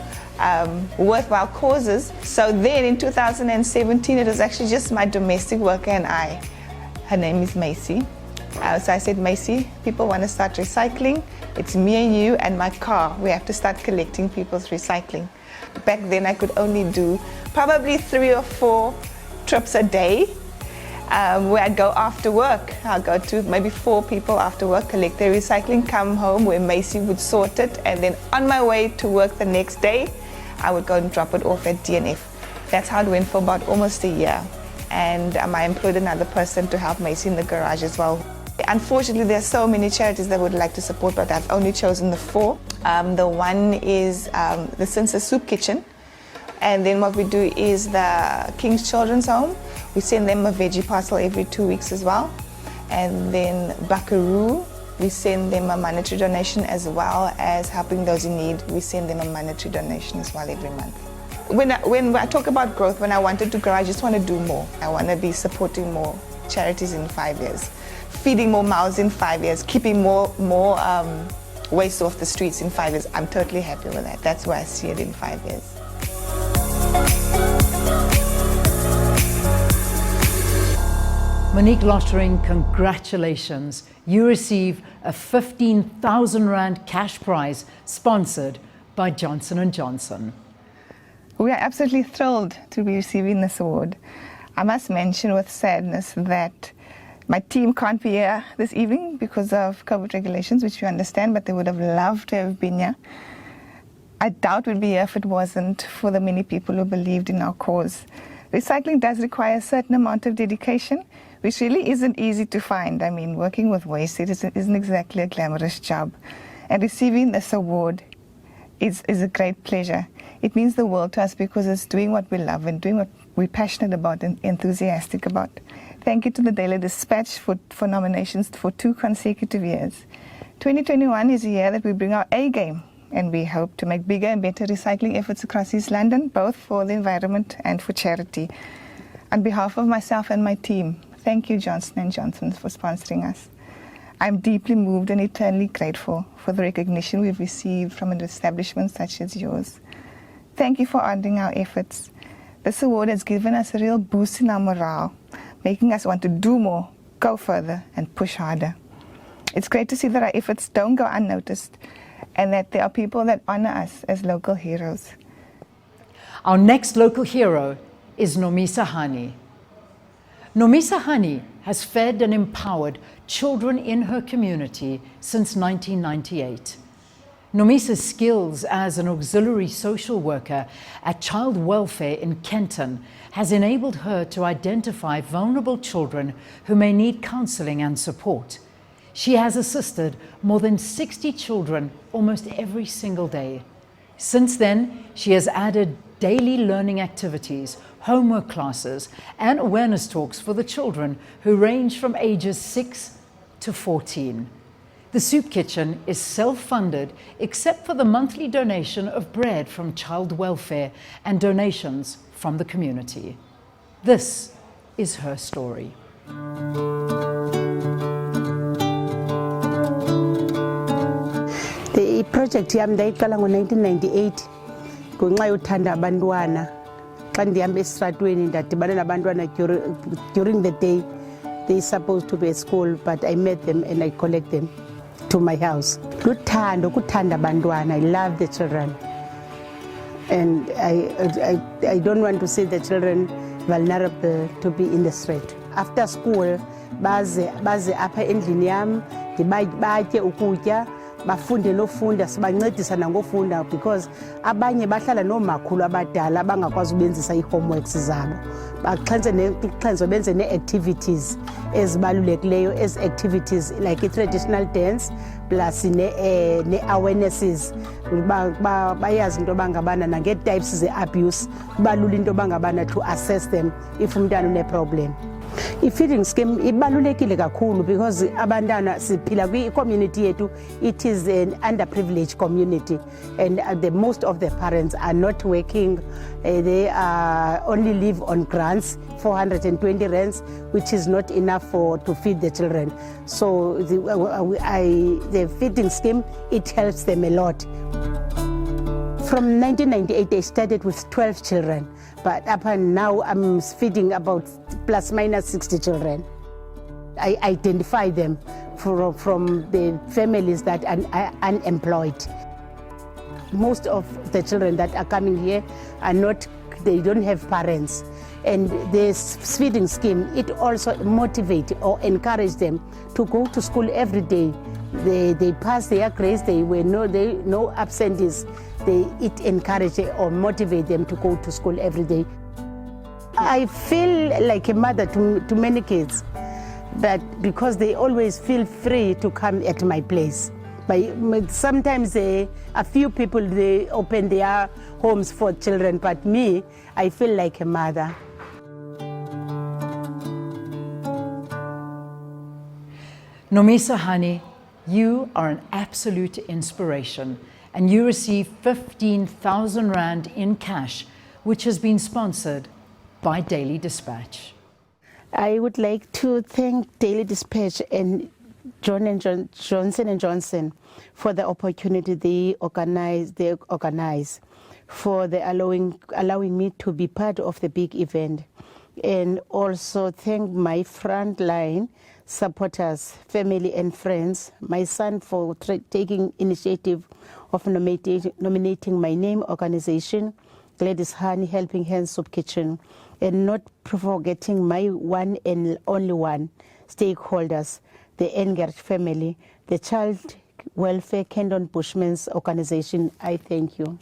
worthwhile causes. So then in 2017, it was actually just my domestic worker and I. Her name is Macy. So I said, Macy, people want to start recycling. It's me and you and my car. We have to start collecting people's recycling. Back then, I could only do probably 3 or 4 trips a day, where I'd go after work. I'll go to maybe 4 people after work, collect their recycling, come home where Macy would sort it, and then on my way to work the next day, I would go and drop it off at DNF. That's how it went for about almost a year. And I employed another person to help Macy in the garage as well. Unfortunately, there are so many charities that would like to support, but I've only chosen the 4. The one is the Sinsa Soup Kitchen. And then what we do is the King's Children's Home. We send them a veggie parcel every 2 weeks as well. And then Buckaroo, we send them a monetary donation, as well as helping those in need. We send them a monetary donation as well every month. When I talk about growth, when I wanted to grow, I just want to do more. I want to be supporting more charities in 5 years, feeding more mouths in 5 years, keeping more waste off the streets in 5 years. I'm totally happy with that. That's where I see it in 5 years. Monique Lottering, congratulations. You receive a 15,000 Rand cash prize sponsored by Johnson&Johnson. We are absolutely thrilled to be receiving this award. I must mention with sadness that my team can't be here this evening because of COVID regulations, which we understand, but they would have loved to have been here. I doubt we'd be here if it wasn't for the many people who believed in our cause. Recycling does require a certain amount of dedication, which really isn't easy to find. I mean, working with waste, it isn't exactly a glamorous job. And receiving this award is a great pleasure. It means the world to us because it's doing what we love and doing what we're passionate about and enthusiastic about. Thank you to the Daily Dispatch for nominations for 2 consecutive years. 2021 is a year that we bring our A game, and we hope to make bigger and better recycling efforts across East London, both for the environment and for charity. On behalf of myself and my team, thank you, Johnson&Johnson, for sponsoring us. I'm deeply moved and eternally grateful for the recognition we've received from an establishment such as yours. Thank you for honoring our efforts. This award has given us a real boost in our morale, making us want to do more, go further, and push harder. It's great to see that our efforts don't go unnoticed, and that there are people that honor us as local heroes. Our next local hero is Nomisa Hani. Nomisa Hani has fed and empowered children in her community since 1998. Nomisa's skills as an auxiliary social worker at child welfare in Kenton has enabled her to identify vulnerable children who may need counseling and support. She has assisted more than 60 children almost every single day. Since then, she has added daily learning activities, homework classes, and awareness talks for the children who range from ages 6 to 14. The soup kitchen is self-funded except for the monthly donation of bread from child welfare and donations from the community. This is her story. The project yami ndayiqala ngo-1998 ngenxa yothanda abantwana. Xa ndihamba esitratweni ndadibana nabantwana during the day. They're supposed to be at school, but I met them and I collect them to my house. Luthando, kuthanda abantwana. I love the children. And I don't want to see the children vulnerable to be in the street. After school, baze apha endlini yam that batye ukutya bafunde nofunda, sibancedisa nangofunda because abanye bahlala noomakhulu abadala bangakwazi ubenzisa ii-homeworks zabo. Baxhenze benze nee-activities ezibalulekileyo, ezi activities like i-traditional dance plus nee-awarenesses. Bayazi into bangabana nange-types ze-abuse, kubalula into bangabana to assess them if umntana une-problem. I-feeding scheme ibalulekile kakhulu because abantwana siphila kwi-community yethu, it is an underprivileged community, and the most of the parents are not working. They only live on grants, 420 rands, which is not enough to feed the children. So the feeding scheme, it helps them a lot. From 1998, I started with 12 children, but up and now I'm feeding about plus minus 60 children. I identify them from the families that are unemployed. Most of the children that are coming here they don't have parents. And this feeding scheme, it also motivates or encourages them to go to school every day. They pass their grades, no absentees. It encourages or motivates them to go to school every day. I feel like a mother to many kids, but because they always feel free to come at my place. But sometimes a few people, they open their homes for children, but me, I feel like a mother. Nomisa Hani, you are an absolute inspiration, and you receive 15,000 Rand in cash, which has been sponsored by Daily Dispatch. I would like to thank Daily Dispatch and Johnson&Johnson for the opportunity they organize for allowing me to be part of the big event, and also thank my frontline supporters, family and friends, my son for taking initiative of nominating my name organization, Gladys Hani Helping Hands Soup Kitchen, and not forgetting my one and only one stakeholders, the Engert family, the Child Welfare Kendon Bushman's organization. I thank you.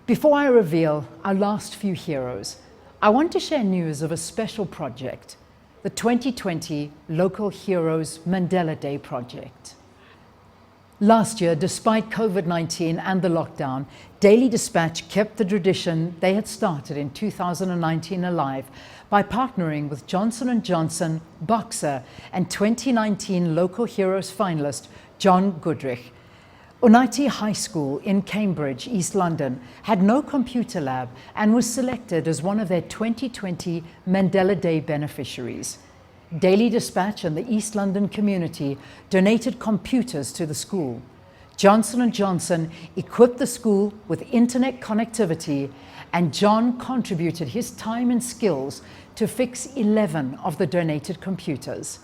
Before I reveal our last few heroes, I want to share news of a special project, the 2020 Local Heroes Mandela Day Project. Last year, despite COVID-19 and the lockdown, Daily Dispatch kept the tradition they had started in 2019 alive by partnering with Johnson&Johnson, Boxer, and 2019 Local Heroes finalist John Goodrich. Unity High School in Cambridge, East London, had no computer lab and was selected as one of their 2020 Mandela Day beneficiaries. Daily Dispatch and the East London community donated computers to the school. Johnson&Johnson equipped the school with internet connectivity, and John contributed his time and skills to fix 11 of the donated computers.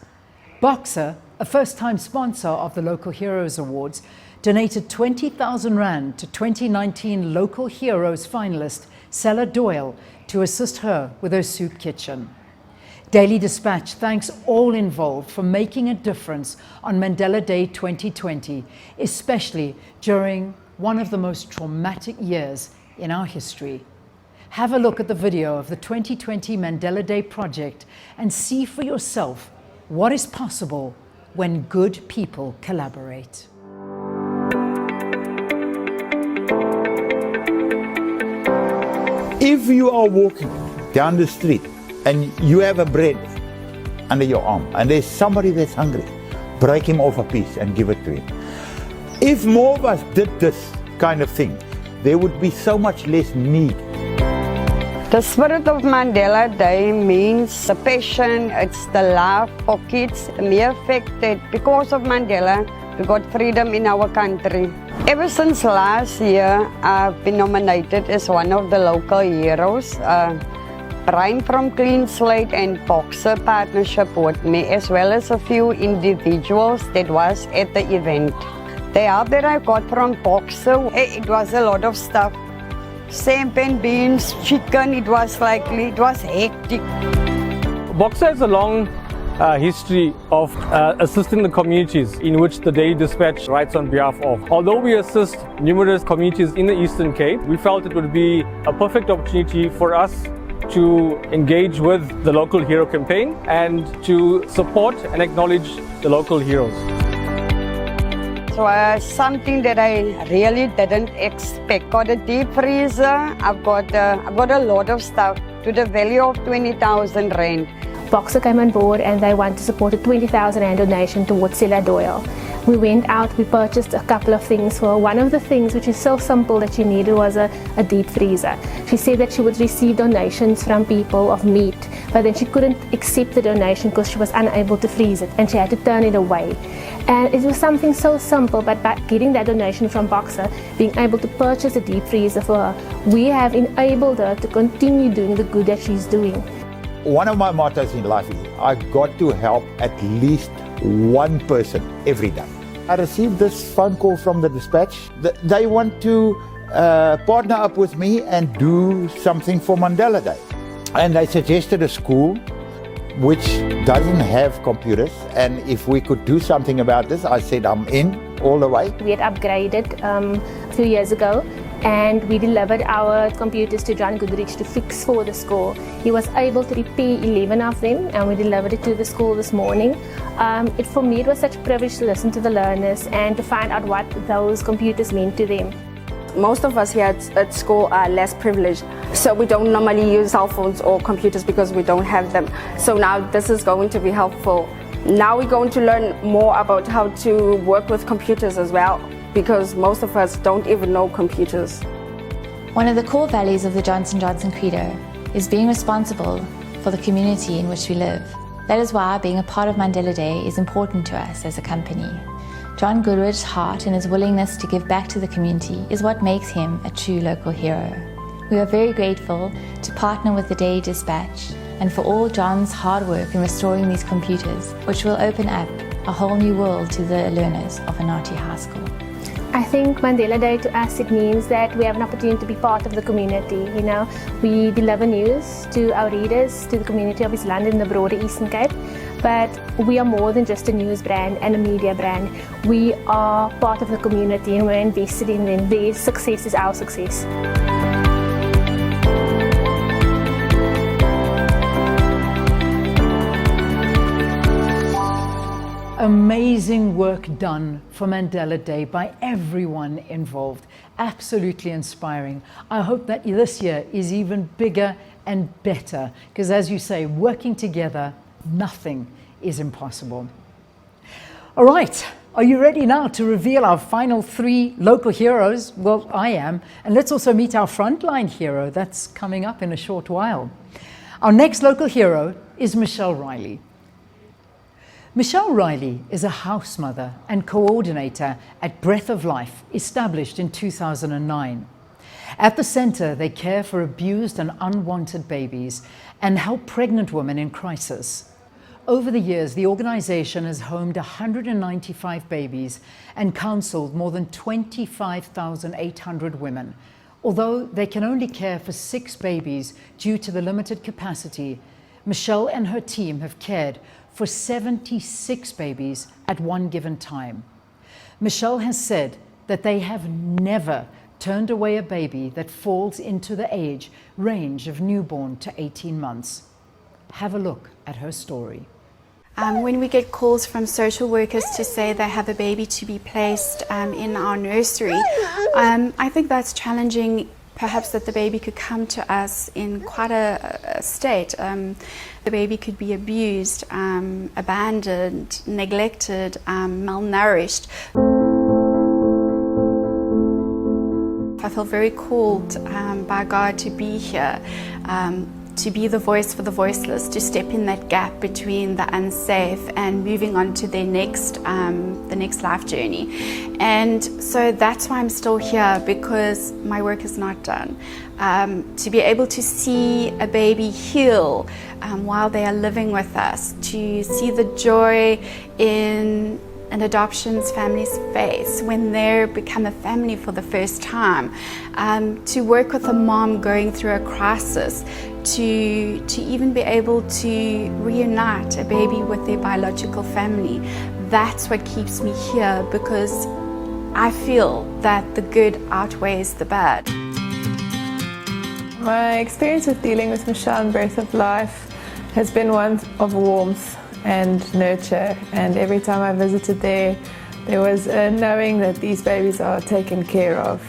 Boxer, a first-time sponsor of the Local Heroes Awards, donated 20,000 Rand to 2019 Local Heroes finalist Sella Doyle to assist her with her soup kitchen. Daily Dispatch thanks all involved for making a difference on Mandela Day 2020, especially during one of the most traumatic years in our history. Have a look at the video of the 2020 Mandela Day project and see for yourself what is possible when good people collaborate. If you are walking down the street and you have a bread under your arm and there's somebody that's hungry, break him off a piece and give it to him. If more of us did this kind of thing, there would be so much less need. The spirit of Mandela Day means the passion, it's the love for kids, and the fact that because of Mandela, we got freedom in our country. Ever since last year, I've been nominated as one of the local heroes. Brian from Clean Slate and Boxer partnership with me, as well as a few individuals that was at the event. The help that I got from Boxer, it was a lot of stuff. Champagne beans, chicken, it was hectic. Boxer is a long history of assisting the communities in which the Daily Dispatch writes on behalf of. Although we assist numerous communities in the Eastern Cape, we felt it would be a perfect opportunity for us to engage with the Local Hero campaign and to support and acknowledge the local heroes. So something that I really didn't expect. Got a deep freezer. I've got a lot of stuff to the value of 20,000 rand. Boxer came on board and they want to support a 20,000 rand donation towards Silla Doyle. We went out, we purchased a couple of things for her. One of the things which is so simple that she needed was a deep freezer. She said that she would receive donations from people of meat, but then she couldn't accept the donation because she was unable to freeze it and she had to turn it away. And it was something so simple, but by getting that donation from Boxer, being able to purchase a deep freezer for her, we have enabled her to continue doing the good that she's doing. One of my mottos in life is I've got to help at least one person every day. I received this phone call from the Dispatch. They want to partner up with me and do something for Mandela Day. And they suggested a school which doesn't have computers, and if we could do something about this, I said I'm in all the way. We had upgraded a few years ago and we delivered our computers to John Goodrich to fix for the school. He was able to repair 11 of them and we delivered it to the school this morning. For me it was such a privilege to listen to the learners and to find out what those computers meant to them. Most of us here at school are less privileged, so we don't normally use cell phones or computers because we don't have them. So now this is going to be helpful. Now we're going to learn more about how to work with computers as well, because most of us don't even know computers. One of the core values of the Johnson&Johnson Credo is being responsible for the community in which we live. That is why being a part of Mandela Day is important to us as a company. John Goodrich's heart and his willingness to give back to the community is what makes him a true local hero. We are very grateful to partner with the Daily Dispatch and for all John's hard work in restoring these computers, which will open up a whole new world to the learners of Anati High School. I think Mandela Day to us, it means that we have an opportunity to be part of the community. You know, we deliver news to our readers, to the community of East London and the broader Eastern Cape. But we are more than just a news brand and a media brand. We are part of the community and we're invested in them. Their success is our success. Amazing work done for Mandela Day by everyone involved. Absolutely inspiring. I hope that this year is even bigger and better, because as you say, working together, nothing is impossible. All right, are you ready now to reveal our final 3 local heroes? Well, I am. And let's also meet our frontline hero. That's coming up in a short while. Our next local hero is Michelle Riley. Michelle Riley is a house mother and coordinator at Breath of Life, established in 2009. At the center, they care for abused and unwanted babies and help pregnant women in crisis. Over the years, the organization has homed 195 babies and counseled more than 25,800 women. Although they can only care for 6 babies due to the limited capacity, Michelle and her team have cared for 76 babies at one given time. Michelle has said that they have never turned away a baby that falls into the age range of newborn to 18 months. Have a look at her story. When we get calls from social workers to say they have a baby to be placed in our nursery, I think that's challenging. Perhaps that the baby could come to us in quite a state. The baby could be abused, abandoned, neglected, malnourished. I feel very called by God to be here, to be the voice for the voiceless, to step in that gap between the unsafe and moving on to their next life journey. And so that's why I'm still here, because my work is not done. To be able to see a baby heal while they are living with us, to see the joy in an adoptions family's face when they become a family for the first time, to work with a mom going through a crisis, to even be able to reunite a baby with their biological family. That's what keeps me here, because I feel that the good outweighs the bad. My experience with dealing with Michelle and Birth of Life has been one of warmth and nurture, and every time I visited there was knowing that these babies are taken care of.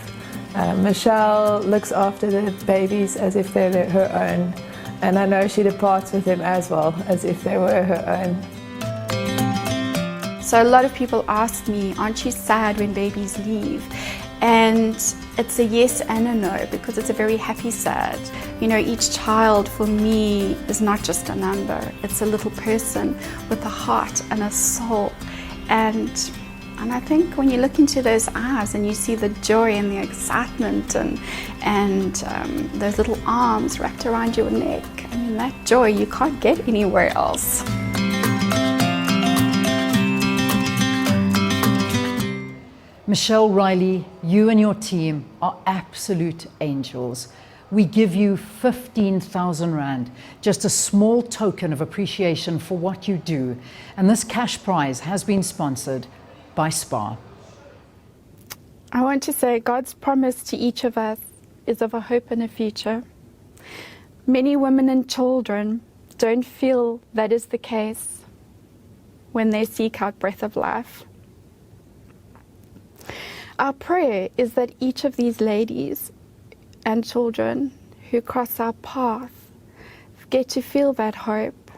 Michelle looks after the babies as if they're her own, and I know she departs with them as well as if they were her own. So a lot of people ask me, aren't you sad when babies leave? And it's a yes and a no, because it's a very happy sad. You know, each child for me is not just a number, it's a little person with a heart and a soul. And I think when you look into those eyes and you see the joy and the excitement and those little arms wrapped around your neck, I mean, that joy you can't get anywhere else. Michelle Riley, you and your team are absolute angels. We give you 15,000 Rand, just a small token of appreciation for what you do. And this cash prize has been sponsored by SPAR. I want to say God's promise to each of us is of a hope and a future. Many women and children don't feel that is the case when they seek out Breath of Life. Our prayer is that each of these ladies and children who cross our path get to feel that hope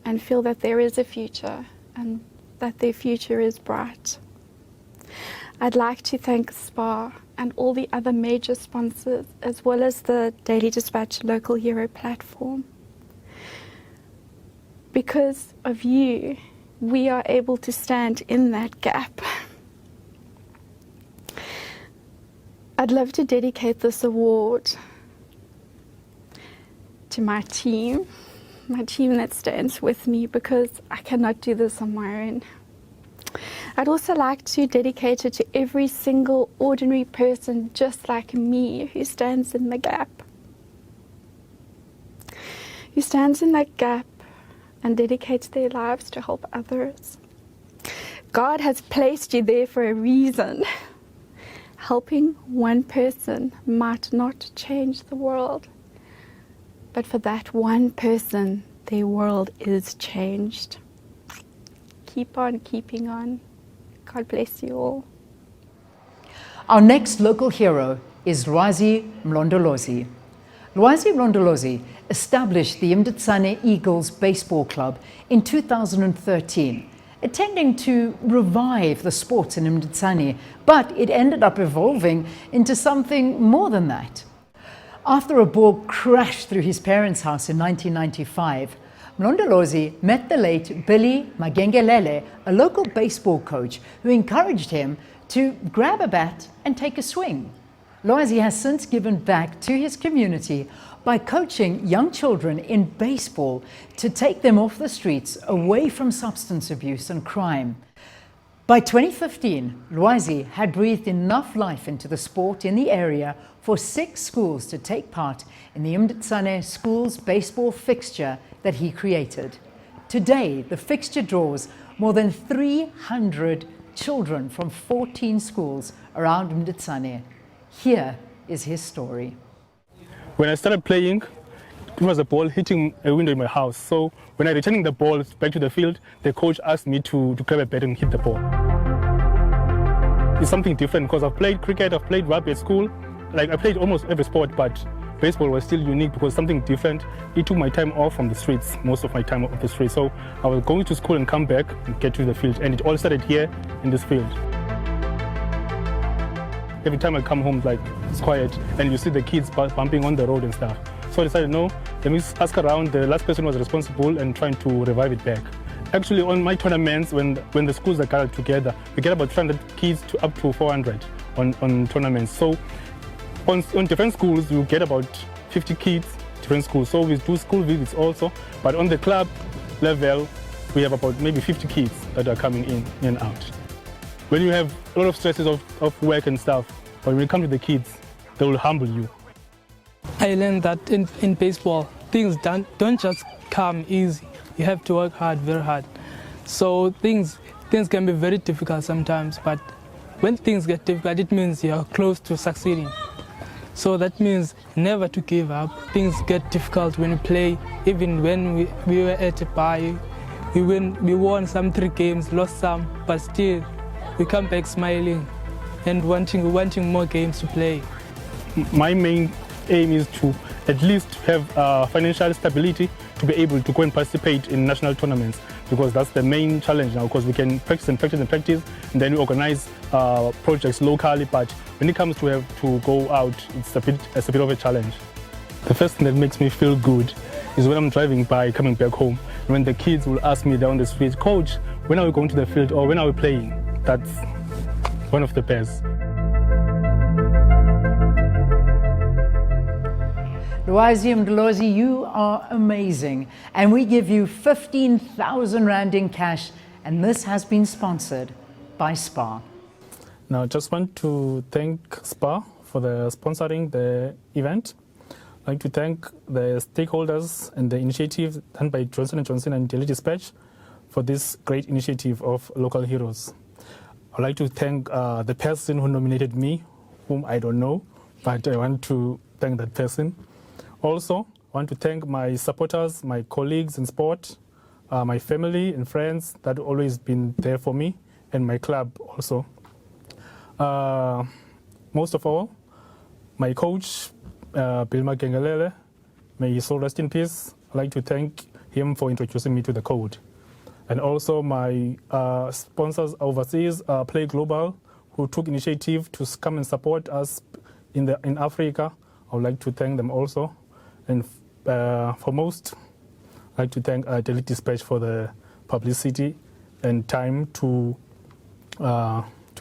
and feel that there is a future and that their future is bright. I'd like to thank SPAR and all the other major sponsors, as well as the Daily Dispatch Local Hero platform. Because of you, we are able to stand in that gap. I'd love to dedicate this award to my team that stands with me, because I cannot do this on my own. I'd also like to dedicate it to every single ordinary person just like me who stands in the gap. Who stands in that gap and dedicates their lives to help others. God has placed you there for a reason. Helping one person might not change the world, but for that one person, their world is changed. Keep on keeping on. God bless you all. Our next local hero is Lwazi Mlondolozi. Lwazi Mlondolozi established the Mditsane Eagles Baseball Club in 2013, intending to revive the sports in Mditsane, but it ended up evolving into something more than that. After a ball crashed through his parents' house in 1995, Mlondolozi met the late Billy Magengelele, a local baseball coach who encouraged him to grab a bat and take a swing. Lwazi has since given back to his community by coaching young children in baseball to take them off the streets, away from substance abuse and crime. By 2015, Lwazi had breathed enough life into the sport in the area for 6 schools to take part in the Mditsane Schools baseball fixture that he created. Today, the fixture draws more than 300 children from 14 schools around Mditsane. Here is his story. When I started playing, it was a ball hitting a window in my house. So when I returning the ball back to the field, the coach asked me to grab a bat and hit the ball. It's something different because I've played cricket, I've played rugby at school. Like I played almost every sport, but baseball was still unique because something different. It took my time off from the streets, most of my time off the streets. So I was going to school and come back and get to the field. And it all started here in this field. Every time I come home, like it's quiet and you see the kids bumping on the road and stuff. So I decided, no, let me ask around. The last person was responsible and trying to revive it back. Actually, on my tournaments, when the schools are gathered together, we get about 300 kids to up to 400 on tournaments. So on different schools, you get about 50 kids, different schools. So we do school visits also. But on the club level, we have about maybe 50 kids that are coming in and out. When you have a lot of stresses of work and stuff, but when you come to the kids, they will humble you. I learned that in baseball, things don't just come easy. You have to work hard, very hard. So things can be very difficult sometimes, but when things get difficult, it means you're close to succeeding. So that means never to give up. Things get difficult when you play. Even when we were at a bar, we won some 3 games, lost some, but still we come back smiling and wanting more games to play. My main aim is to at least have financial stability to be able to go and participate in national tournaments, because that's the main challenge now, because we can practice and then we organize projects locally, but when it comes to have to go out, it's a bit of a challenge. The first thing that makes me feel good is when I'm driving by coming back home, when the kids will ask me down the street, "Coach, when are we going to the field?" or "When are we playing?" That's one of the best. Lwazi Mdlozi, you are amazing. And we give you 15,000 Rand in cash. And this has been sponsored by SPAR. Now, I just want to thank SPAR for sponsoring the event. I'd like to thank the stakeholders and the initiative done by Johnson&Johnson and Daily Dispatch for this great initiative of Local Heroes. I'd like to thank the person who nominated me, whom I don't know, but I want to thank that person. Also, I want to thank my supporters, my colleagues in sport, my family and friends that have always been there for me, and my club also. Most of all, my coach, Bilma Gengelele, may his soul rest in peace. I'd like to thank him for introducing me to the code. And also my sponsors overseas, Play Global, who took initiative to come and support us in Africa. I would like to thank them also. And foremost, I'd like to thank Daily Dispatch for the publicity and time to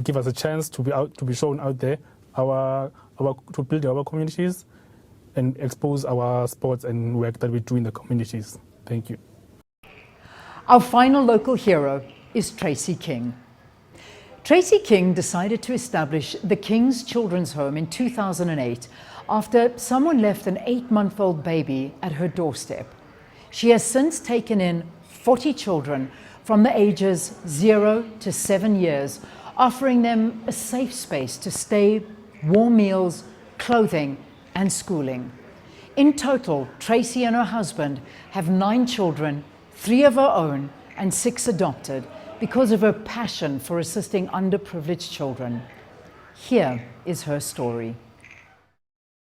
give us a chance to be shown out there, to build our communities and expose our sports and work that we do in the communities. Thank you. Our final local hero is Tracy King. Tracy King decided to establish the King's Children's Home in 2008 after someone left an 8-month-old baby at her doorstep. She has since taken in 40 children from the ages 0 to 7 years, offering them a safe space to stay, warm meals, clothing, and schooling. In total, Tracy and her husband have 9 children, 3 of her own and 6 adopted, because of her passion for assisting underprivileged children. Here is her story.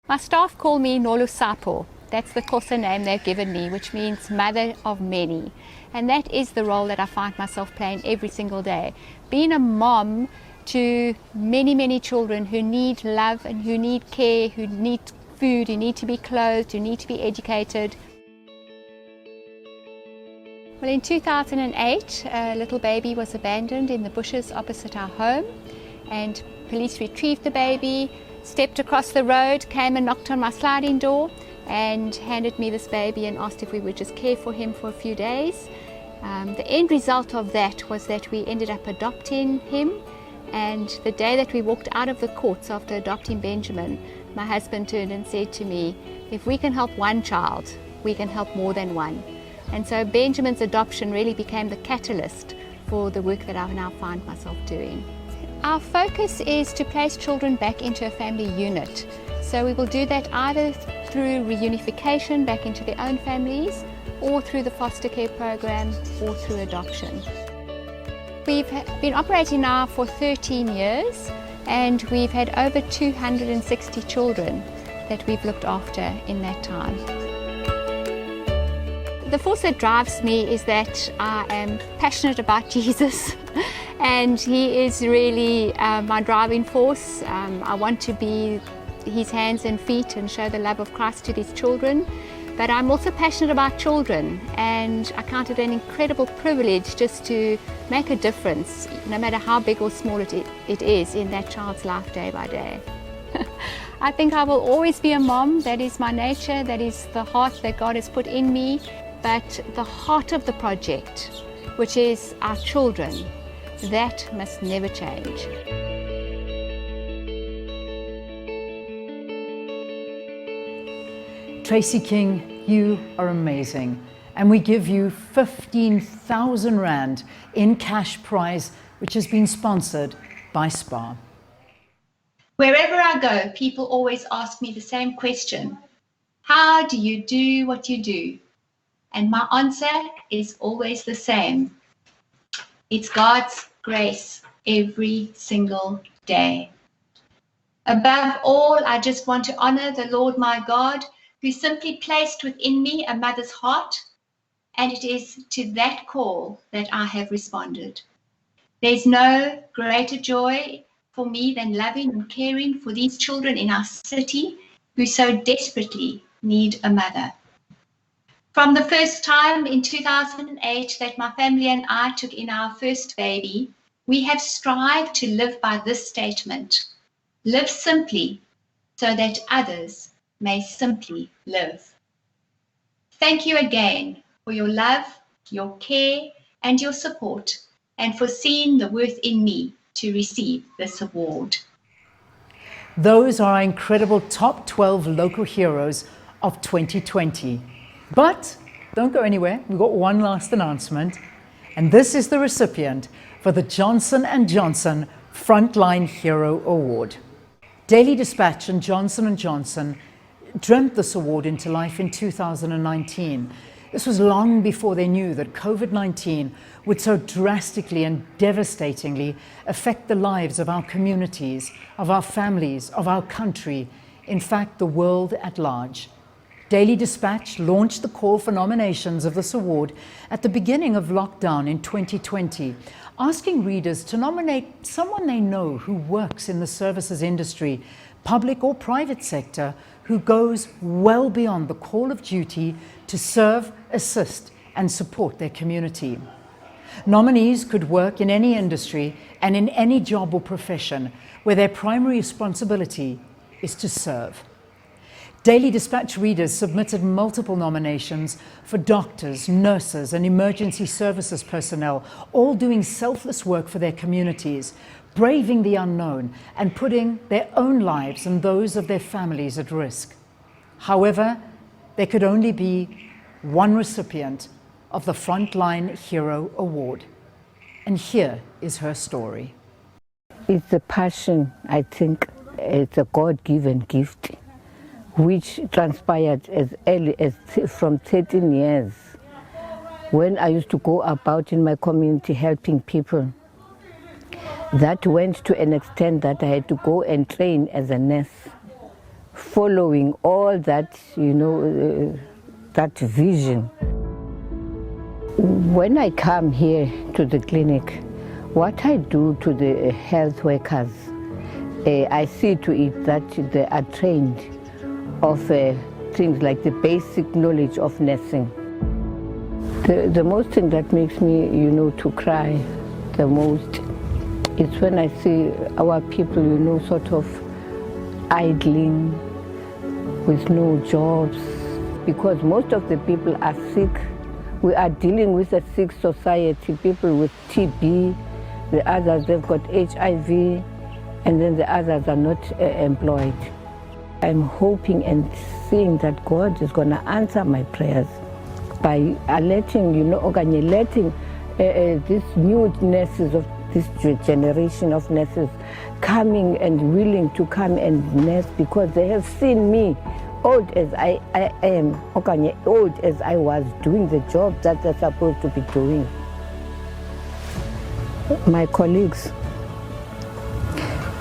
My staff call me Nolu Sapo. That's the Xhosa name they've given me, which means mother of many. And that is the role that I find myself playing every single day. Being a mom to many, many children who need love and who need care, who need food, who need to be clothed, who need to be educated. Well, in 2008, a little baby was abandoned in the bushes opposite our home, and police retrieved the baby, stepped across the road, came and knocked on my sliding door and handed me this baby and asked if we would just care for him for a few days. The end result of that was that we ended up adopting him, and the day that we walked out of the courts after adopting Benjamin, my husband turned and said to me, "If we can help one child, we can help more than one." And so Benjamin's adoption really became the catalyst for the work that I now find myself doing. Our focus is to place children back into a family unit. So we will do that either through reunification back into their own families, or through the foster care program, or through adoption. We've been operating now for 13 years, and we've had over 260 children that we've looked after in that time. The force that drives me is that I am passionate about Jesus, and he is really my driving force. I want to be his hands and feet and show the love of Christ to these children. But I'm also passionate about children, and I count it an incredible privilege just to make a difference, no matter how big or small it is, in that child's life day by day. I think I will always be a mom. That is my nature. That is the heart that God has put in me. But the heart of the project, which is our children, that must never change. Tracy King, You are amazing. And we give you 15,000 Rand in cash prize, which has been sponsored by SPAR. Wherever I go, people always ask me the same question. How do you do what you do? And my answer is always the same. It's God's grace every single day. Above all, I just want to honor the Lord my God, who simply placed within me a mother's heart, and it is to that call that I have responded. There's no greater joy for me than loving and caring for these children in our city who so desperately need a mother. From the first time in 2008 that my family and I took in our first baby, we have strived to live by this statement: live simply so that others may simply live. Thank you again for your love, your care, and your support, and for seeing the worth in me to receive this award. Those are our incredible top 12 local heroes of 2020. But don't go anywhere, we've got one last announcement, and this is the recipient for the Johnson&Johnson Frontline Hero Award. Daily Dispatch and Johnson&Johnson dreamt this award into life in 2019. This was long before they knew that COVID-19 would so drastically and devastatingly affect the lives of our communities, of our families, of our country, in fact, the world at large. Daily Dispatch launched the call for nominations of this award at the beginning of lockdown in 2020, asking readers to nominate someone they know who works in the services industry, public or private sector, who goes well beyond the call of duty to serve, assist, and support their community. Nominees could work in any industry and in any job or profession where their primary responsibility is to serve. Daily Dispatch readers submitted multiple nominations for doctors, nurses, and emergency services personnel, all doing selfless work for their communities, braving the unknown and putting their own lives and those of their families at risk. However, there could only be one recipient of the Frontline Hero Award. And here is her story. It's a passion, I think. It's a God-given gift, which transpired as early as from 13 years, when I used to go about in my community helping people. That went to an extent that I had to go and train as a nurse, following all that, that vision. When I come here to the clinic, what I do to the health workers, I see to it that they are trained of things like the basic knowledge of nursing. The most thing that makes me, to cry the most is when I see our people, sort of idling with no jobs, because most of the people are sick. We are dealing with a sick society, people with TB, the others, they've got HIV, and then the others are not employed. I'm hoping and seeing that God is going to answer my prayers by letting, letting these new nurses of this generation of nurses coming and willing to come and nurse, because they have seen me, old as I am, old as I was, doing the job that they're supposed to be doing. My colleagues,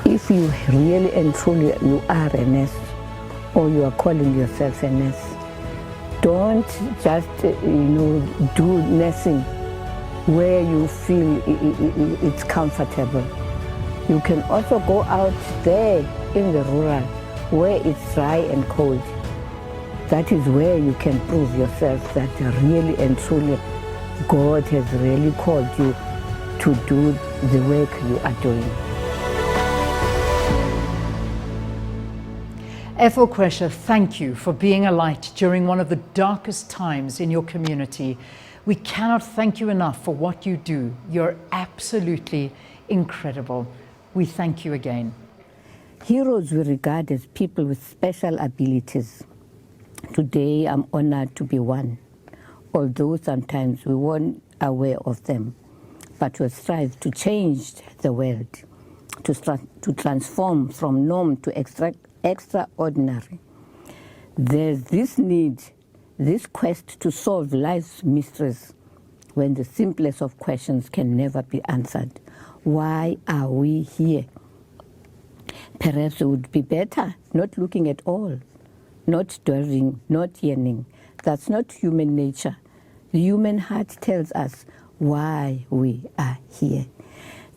if you really and truly you are a nurse, or you are calling yourself a nurse, don't just do nursing where you feel it's comfortable. You can also go out there in the rural where it's dry and cold. That is where you can prove yourself that really and truly God has really called you to do the work you are doing. Ethel Kresher, thank you for being a light during one of the darkest times in your community. We cannot thank you enough for what you do. You're absolutely incredible. We thank you again. Heroes we regard as people with special abilities. Today I'm honored to be one, although sometimes we weren't aware of them, but we strive to change the world, to transform from norm to extraordinary. There's this need, this quest to solve life's mysteries when the simplest of questions can never be answered. Why are we here? Perhaps it would be better not looking at all, not dwelling, not yearning. That's not human nature. The human heart tells us why we are here.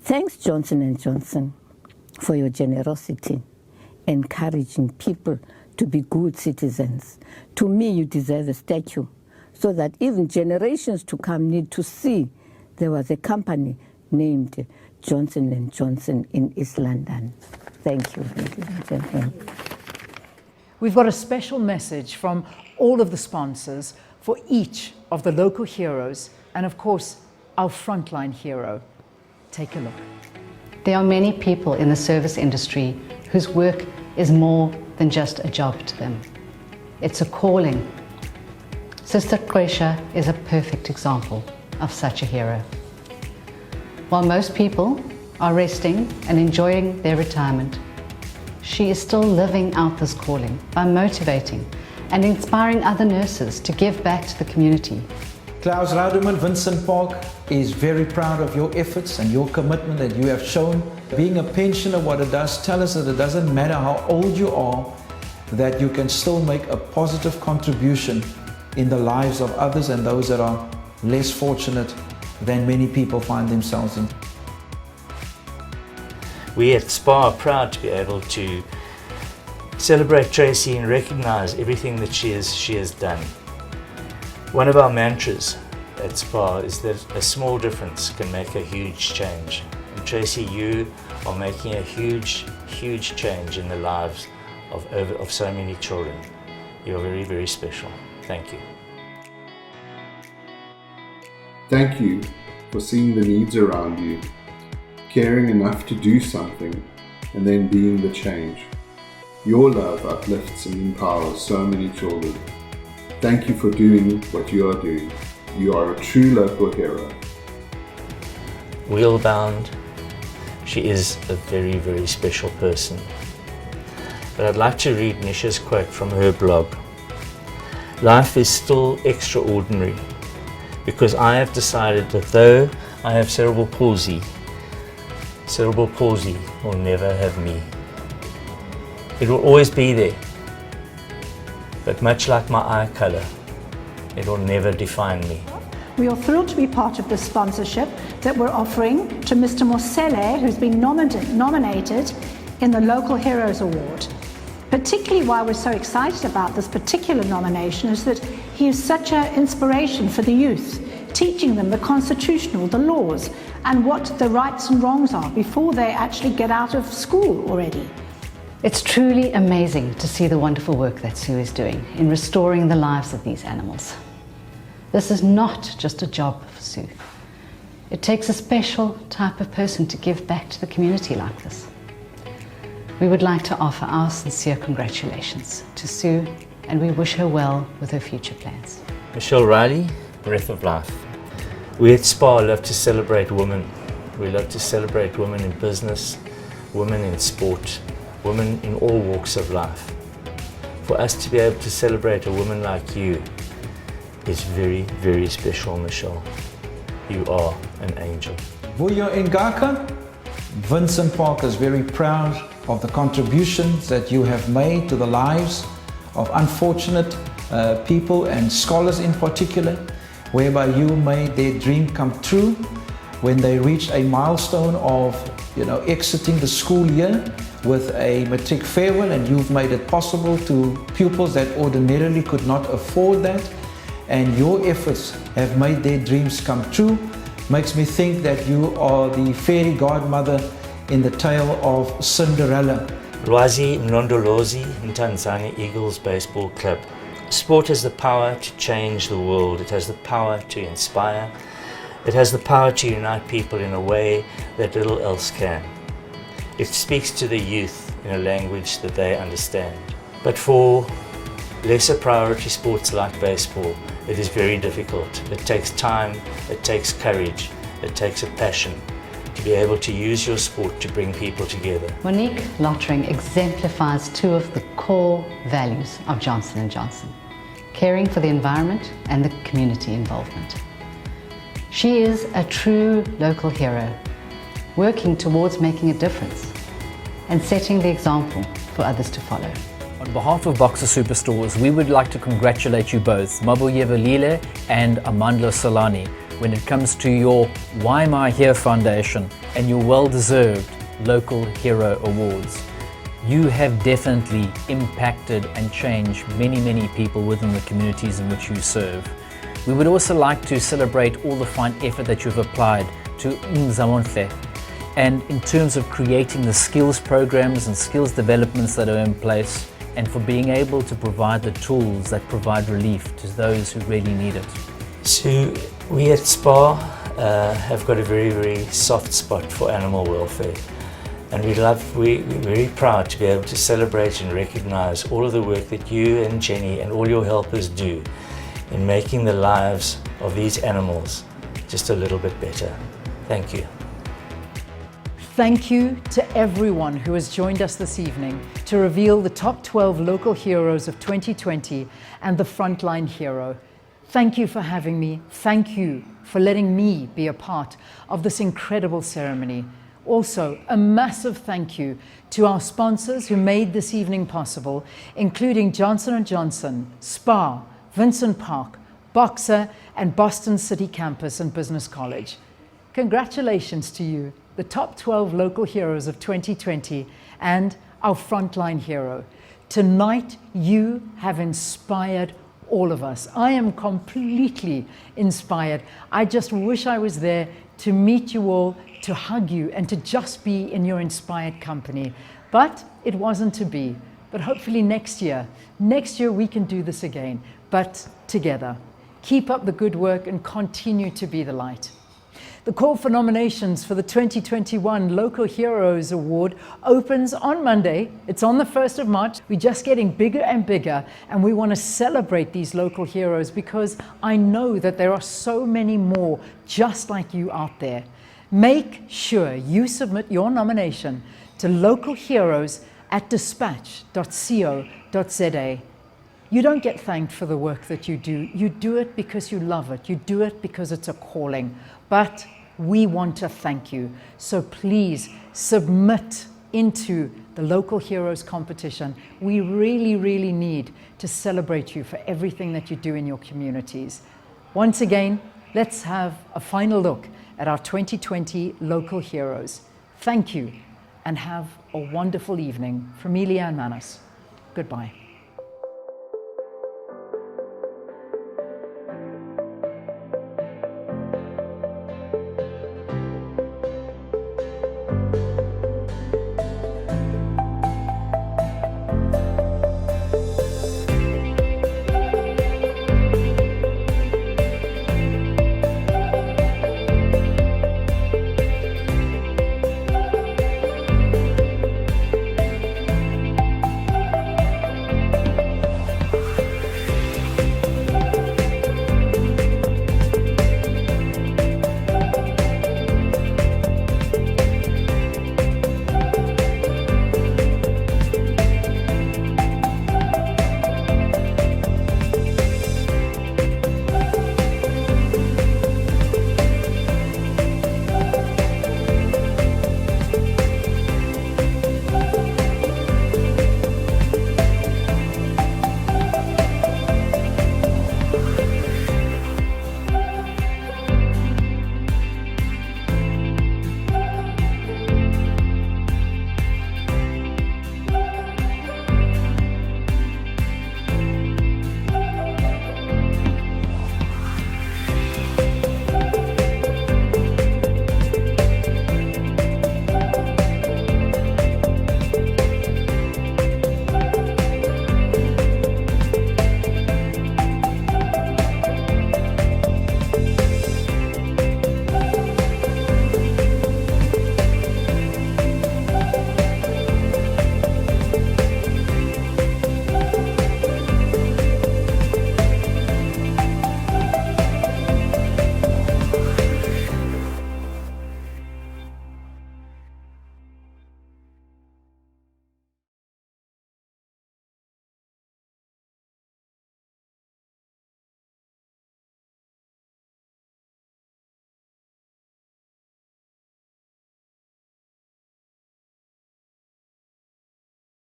Thanks, Johnson&Johnson, for your generosity, encouraging people to be good citizens. To me, you deserve a statue, so that even generations to come need to see there was a company named Johnson&Johnson in East London. Thank you, ladies and gentlemen. We've got a special message from all of the sponsors for each of the local heroes and, of course, our frontline hero. Take a look. There are many people in the service industry whose work is more than just a job to them. It's a calling. Sister Quesha is a perfect example of such a hero. While most people are resting and enjoying their retirement, she is still living out this calling by motivating and inspiring other nurses to give back to the community. Klaus Raudeman, Vincent Park is very proud of your efforts and your commitment that you have shown. Being a pensioner, what it does tell us that it doesn't matter how old you are, that you can still make a positive contribution in the lives of others and those that are less fortunate than many people find themselves in. We at SPA are proud to be able to celebrate Tracy and recognize everything that she has done. One of our mantras at SPA is that a small difference can make a huge change. And Tracy, you are making a huge, huge change in the lives of so many children. You're very, very special. Thank you. Thank you for seeing the needs around you, caring enough to do something, and then being the change. Your love uplifts and empowers so many children. Thank you for doing what you are doing. You are a true local hero. Wheelbound, she is a very, very special person. But I'd like to read Nisha's quote from her blog. Life is still extraordinary because I have decided that though I have cerebral palsy will never have me. It will always be there, but much like my eye colour, it will never define me. We are thrilled to be part of this sponsorship that we're offering to Mr. Mosele, who's been nominated in the Local Heroes Award. Particularly why we're so excited about this particular nomination is that he is such an inspiration for the youth, teaching them the constitutional, the laws, and what the rights and wrongs are before they actually get out of school already. It's truly amazing to see the wonderful work that Sue is doing in restoring the lives of these animals. This is not just a job for Sue. It takes a special type of person to give back to the community like this. We would like to offer our sincere congratulations to Sue, and we wish her well with her future plans. Michelle Riley, Breath of Life. We at SPA love to celebrate women. We love to celebrate women in business, women in sport, women in all walks of life. For us to be able to celebrate a woman like you is very, very special, Michelle. You are an angel. Vuyo Ngaka, Vincent Park is very proud of the contributions that you have made to the lives of unfortunate people and scholars in particular, whereby you made their dream come true when they reached a milestone of exiting the school year with a matric farewell, and you've made it possible to pupils that ordinarily could not afford that, and your efforts have made their dreams come true. Makes me think that you are the fairy godmother in the tale of Cinderella. Lwazi Mlondolozi in Tanzania Eagles Baseball Club. Sport has the power to change the world. It has the power to inspire. It has the power to unite people in a way that little else can. It speaks to the youth in a language that they understand. But for lesser priority sports like baseball, it is very difficult. It takes time, it takes courage, it takes a passion to be able to use your sport to bring people together. Monique Lottering exemplifies two of the core values of Johnson&Johnson, caring for the environment and the community involvement. She is a true local hero, working towards making a difference and setting the example for others to follow. On behalf of Boxer Superstores, we would like to congratulate you both, Mabuyeva Lile and Amandla Solani, when it comes to your Why Am I Here Foundation and your well-deserved Local Hero Awards. You have definitely impacted and changed many people within the communities in which you serve. We would also like to celebrate all the fine effort that you've applied to Mzamonhle, and in terms of creating the skills programs and skills developments that are in place, and for being able to provide the tools that provide relief to those who really need it. So we at SPA have got a very soft spot for animal welfare, and we're very proud to be able to celebrate and recognize all of the work that you and Jenny and all your helpers do in making the lives of these animals just a little bit better. Thank you. Thank you to everyone who has joined us this evening to reveal the top 12 local heroes of 2020 and the frontline hero. Thank you for having me. Thank you for letting me be a part of this incredible ceremony. Also, a massive thank you to our sponsors who made this evening possible, including Johnson&Johnson, SPA, Vincent Park, Boxer, and Boston City Campus and Business College. Congratulations to you, the top 12 local heroes of 2020 and our frontline hero. Tonight, you have inspired all of us. I am completely inspired. I just wish I was there to meet you all, to hug you, and to just be in your inspired company. But it wasn't to be. But hopefully next year we can do this again, but together. Keep up the good work and continue to be the light. The call for nominations for the 2021 Local Heroes Award opens on Monday. It's on the 1st of March. We're just getting bigger and bigger, and we want to celebrate these local heroes because I know that there are so many more just like you out there. Make sure you submit your nomination to localheroes@dispatch.co.za. You don't get thanked for the work that you do. You do it because you love it. You do it because it's a calling. But we want to thank you. So please submit into the Local Heroes competition. We really need to celebrate you for everything that you do in your communities. Once again, let's have a final look at our 2020 Local Heroes. Thank you and have a wonderful evening. From me, Leanne Manis. Goodbye.